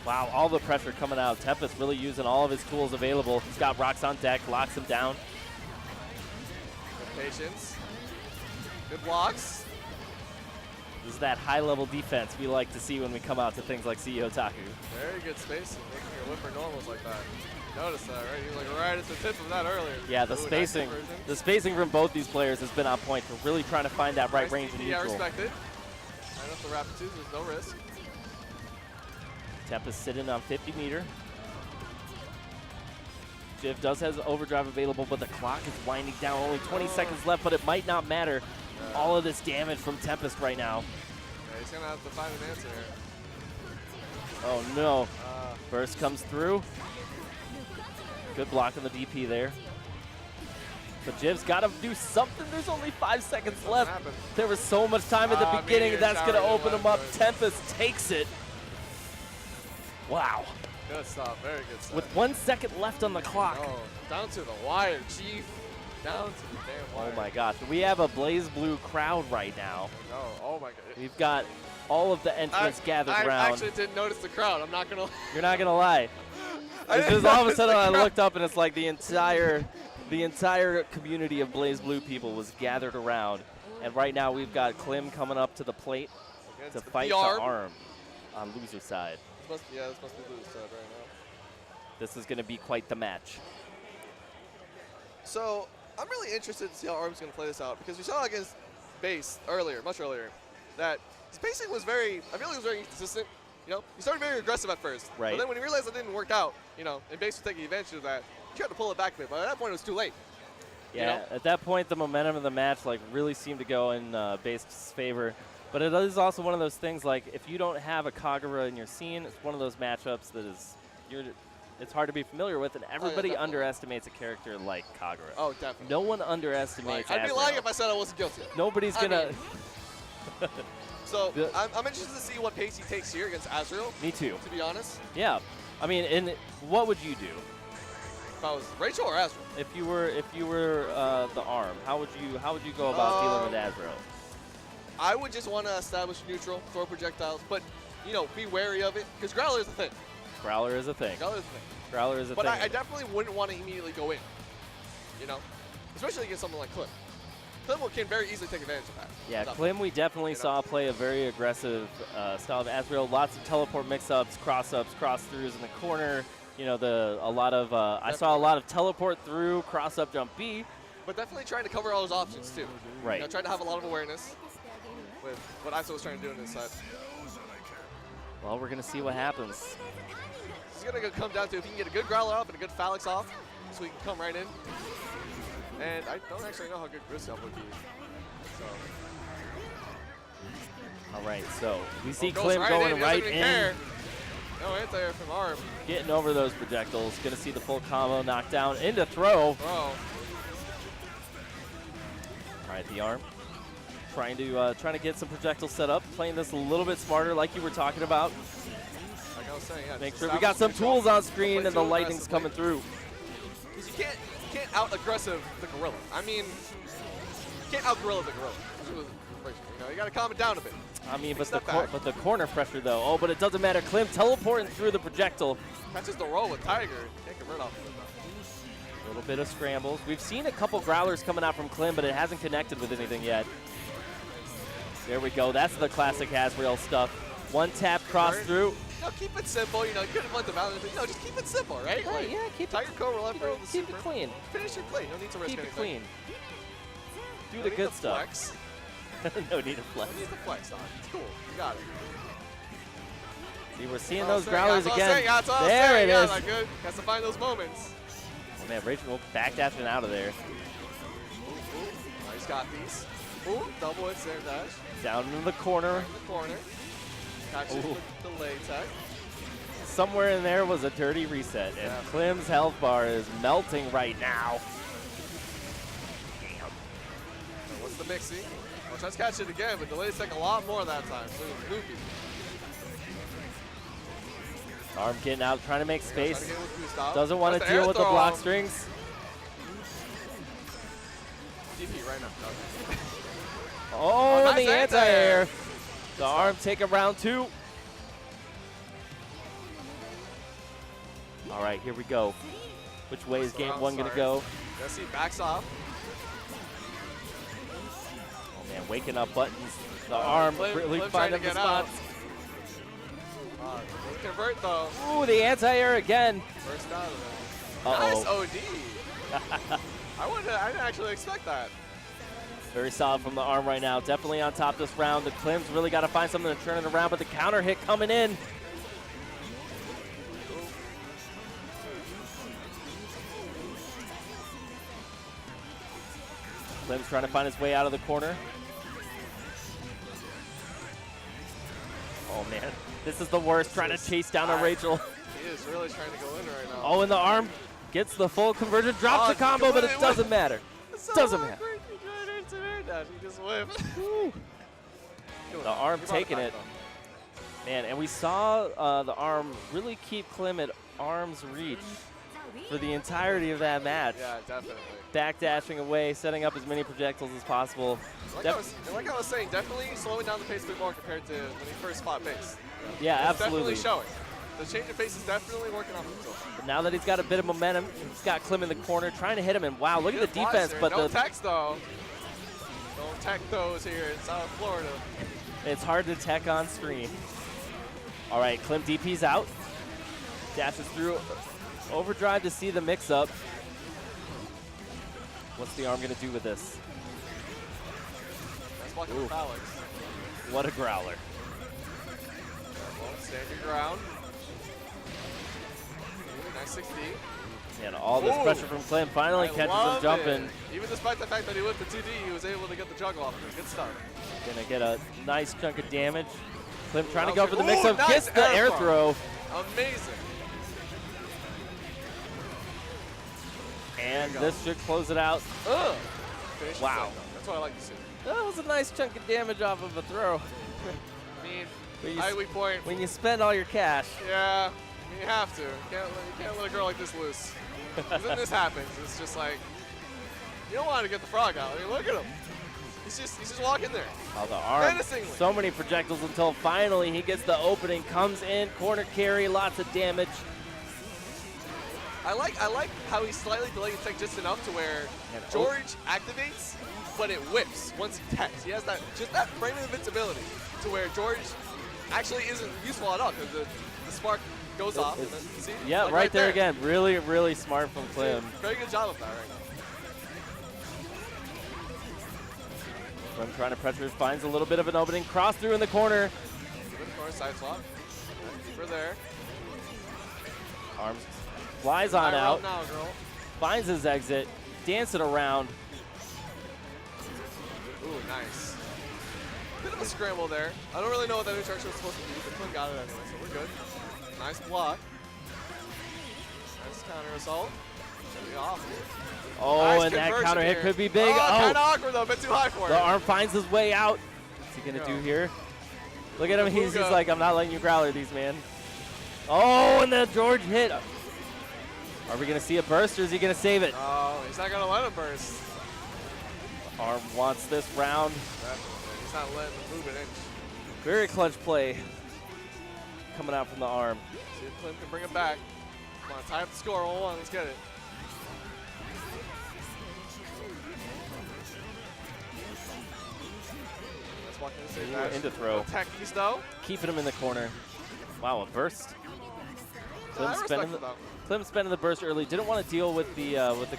Wow, all the pressure coming out. Tempest really using all of his tools available. He's got rocks on deck, locks him down. Good patience. Good blocks. This is that high-level defense we like to see when we come out to things like CEOtaku. Very good spacing, making your whipper normals like that. Notice that, right? He was like right at the tip of that earlier. Yeah, the spacing. Nice the spacing from both these players has been on point for really trying to find that right range in neutral. Yeah, respect it. Right off the rapid twos, there's no risk. Tempest sitting on 50 meter. Jiv does have overdrive available, but the clock is winding down. Only 20 seconds left, but it might not matter. All of this damage from Tempest right now. Yeah, he's going to have to find an answer here. Oh, no. Burst comes through. Good block on the DP there. But Jiv's got to do something. There's only 5 seconds left. There was so much time at the beginning. That's going to open him up. Tempest takes it. Wow. Good stuff. Very good stuff. With 1 second left on the clock. Oh, down to the wire, Chief. Down to the damn wire. Oh, my gosh. We have a Blazblue crowd right now. Oh my God. We've got all of the entrants gathered around. I actually didn't notice the crowd. I'm not going to. You're not going to lie. It's just all of a sudden I looked up and it's like the entire community of Blazblue people was gathered around. And right now we've got Clim coming up to the plate to fight the arm on loser side. This must be loser side right now. This is going to be quite the match. So I'm really interested to see how Arm's going to play this out because we saw against Base earlier, much earlier, that his pacing was I feel like it was very inconsistent. You know, he started very aggressive at first. Right. But then when he realized it didn't work out, you know, and Base was taking advantage of that, he tried to pull it back a bit. But at that point, it was too late. Yeah, you know? at that point, the momentum of the match like really seemed to go in Based's favor. But it is also one of those things, like, if you don't have a Kagura in your scene, it's one of those matchups that is, it's hard to be familiar with, and everybody underestimates a character like Kagura. Oh, definitely. No one underestimates I'd be lying Azrael. if I said I wasn't guilty. Nobody's going to... So, I'm interested to see what pace he takes here against Azrael. Me too. To be honest. Yeah. I mean, what would you do? If I was Rachel or Azrael? If you were the ARM, how would you go about dealing with Azrael? I would just want to establish neutral, throw projectiles, but, you know, be wary of it, because Growler is a thing. Growler is a thing. Growler is a thing. But I definitely wouldn't want to immediately go in, you know, especially against someone like Clim. Clim can very easily take advantage of that. Yeah, Clim we definitely saw play a very aggressive style of Azrael. Lots of teleport mix-ups, cross-ups, cross-throughs in the corner. You know, I saw a lot of teleport through, cross-up, jump B. But definitely trying to cover all his options, too. Right. You know, trying to have a lot of awareness with what Iso was trying to do in this side. Well, we're going to see what happens. It's going to come down to if he can get a good Growler off and a good Phalanx off, so he can come right in. And I don't actually know how good Grisel would be. So. All right, so we see Clim going right in. Care. No anti-air from ARM. Getting over those projectiles. Going to see the full combo knocked down into throw. All right, the ARM trying to get some projectiles set up, playing this a little bit smarter, like you were talking about. Like I was saying, yeah. Make sure we got some tools on screen and the lightning's coming through. Because you can't out-aggressive the Gorilla. I mean, you can't out-Gorilla the Gorilla. You know, you got to calm it down a bit. I mean, but the corner pressure, though. Oh, but it doesn't matter. Clim teleporting through the projectile. Catches the roll with Tiger. Can't get rid of it. A little bit of scrambles. We've seen a couple Growlers coming out from Clim, but it hasn't connected with anything yet. There we go. That's the classic Azrael stuff. One tap, cross through. No, keep it simple. You know, you couldn't want the balance. No, just keep it simple, right? Yeah, like, yeah, keep Tiger Cobra left, right, keep it clean. Finish your play. No need to risk keep anything. Keep it clean. Do no the good stuff. Flex. No need to flex. No need to flex, dog. It's cool. You got it. See, we're seeing those Growlers again. There it is. Good. Has to find those moments. Oh, man, Rachel backdashing out of there. Oh, he's got these. Ooh, double hit Sam dash. Down in the corner. Right in the corner. Catches the delay tech. Somewhere in there was a dirty reset, and Clim's health bar is melting right now. Damn. So what's the mixie? Well, tries to catch it again, but delay tech a lot more that time. So it was loopy. Arm getting out, trying to make space. To Doesn't want to deal with the block strings. DP right now. Oh, nice the anti-air. The ARM taking round 2. All right, here we go. Which way is game 1 going to go? Let's see, backs off. Oh, man, waking up buttons. The ARM really finding the spots. Doesn't convert, though. Ooh, the anti-air again. First out of it. Nice OD. I didn't actually expect that. Very solid from the ARM right now. Definitely on top this round. The Clim's really got to find something to turn it around, but the counter hit coming in. Clim's trying to find his way out of the corner. Oh, man. This is the worst, trying to chase down a Rachel. He is really trying to go in right now. Oh, and the ARM gets the full conversion, drops the combo, but it doesn't matter. Doesn't matter. He just whipped. The ARM taking it. Man, and we saw the ARM really keep Clim at arm's reach for the entirety of that match. Yeah, definitely. Backdashing away, setting up as many projectiles as possible. Like I was saying, definitely slowing down the pace a bit more compared to when he first fought Base. Yeah, it's absolutely. Definitely showing. The change of pace is definitely working on himself. But now that he's got a bit of momentum, he's got Clim in the corner, trying to hit him, and wow, look at the defense. But no techs, though. Don't tech those here in South Florida. It's hard to tech on screen. All right, Clim DP's out. Dashes through overdrive to see the mix-up. What's the ARM going to do with this? Nice blocking with Alex. What a growler. Stand your ground. Nice 6D. And all this pressure from Clim finally catches him jumping. Even despite the fact that he whipped the 2D, he was able to get the juggle off of it. Good start. Gonna get a nice chunk of damage. Clim trying to go for the mix-up, gets the air throw. Amazing. And this should close it out. Wow. That's what I like to see. That was a nice chunk of damage off of a throw. I mean, high weak point. When you spend all your cash. Yeah, I mean, you have to. You can't let a girl like this loose. Because then this happens. It's just like, you don't want to get the frog out. I mean, look at him. He's just walking there. Oh, the arm. Menacingly. So many projectiles until finally he gets the opening, comes in, corner carry, lots of damage. I like how he's slightly delayed the tech just enough to where George activates, but it whips once he techs. He has that frame of invincibility to where George actually isn't useful at all because the spark goes off. And then, see? Yeah, like right there again. Really, really smart from Clim. Very good job of that right now. Clim trying to pressure, finds a little bit of an opening, cross through in the corner. Side swap. Deeper there. Arms flies on out. Now, girl. Finds his exit, dance it around. Ooh, nice. Bit of a scramble there. I don't really know what that interaction was supposed to be, but Clim got it anyway, so we're good. Nice block. Nice counter assault. Should be off here. Oh, nice, and that counter hit could be big. Oh, kind of awkward though, a bit too high for it. The arm finds his way out. What's he gonna do here? Look at him, he's just like, I'm not letting you growler these, man. Oh, and the George hit. Are we gonna see a burst or is he gonna save it? Oh, he's not gonna let him burst. Arm wants this round. He's not letting him move an inch. Very clutch play coming out from the arm. See if Clim can bring him back. Come on, tie up the score, 1-1, let's get it. Let's walk into save match. Into throw. Techies though. Keeping him in the corner. Wow, a burst. Clim spending the burst early. Didn't want to deal with the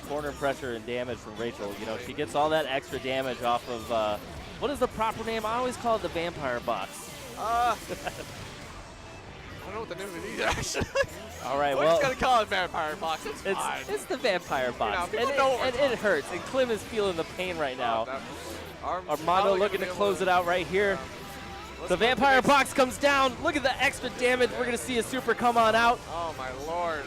corner pressure and damage from Rachel. You know, she gets all that extra damage off of, what is the proper name? I always call it the vampire box. I don't know what the name of it is, actually. All right, We're well. just going to call it vampire box. It's fine. It's the vampire box. You know, and it hurts. And Clim is feeling the pain right now. Armando looking to close it out right here. The vampire box comes down. Look at the extra damage. We're going to see a super come on out. Oh, my Lord.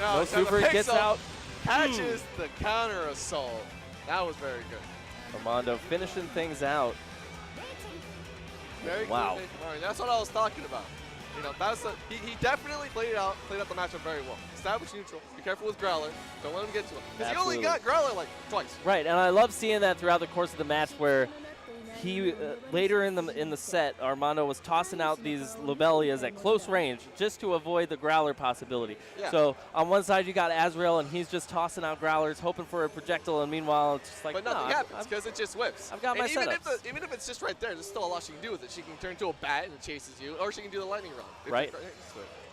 No super gets out. Catches the counter assault. That was very good. Armando finishing things out. Very wow. Good. That's what I was talking about. You know, he definitely played out the matchup very well. Establish neutral. Be careful with Growler. Don't let him get to him. Because he only got Growler like twice. Right, and I love seeing that throughout the course of the match where he later in the set, Armando was tossing out these Lobelias at close range just to avoid the Growler possibility. Yeah. So on one side you got Azrael, and he's just tossing out Growlers, hoping for a projectile, and meanwhile it's just like, but nothing happens because it just whips. I've got my setups. Even if it's just right there, there's still a lot she can do with it. She can turn to a bat and it chases you, or she can do the lightning rod. Right.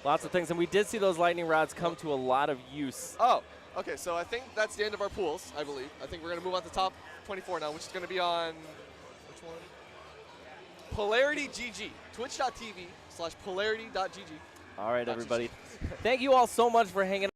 Lots of things, and we did see those lightning rods come to a lot of use. Oh, okay. So I think that's the end of our pools, I believe. I think we're going to move on to top 24 now, which is going to be on Polarity GG, twitch.tv/polarity.gg. All right, everybody. Thank you all so much for hanging out.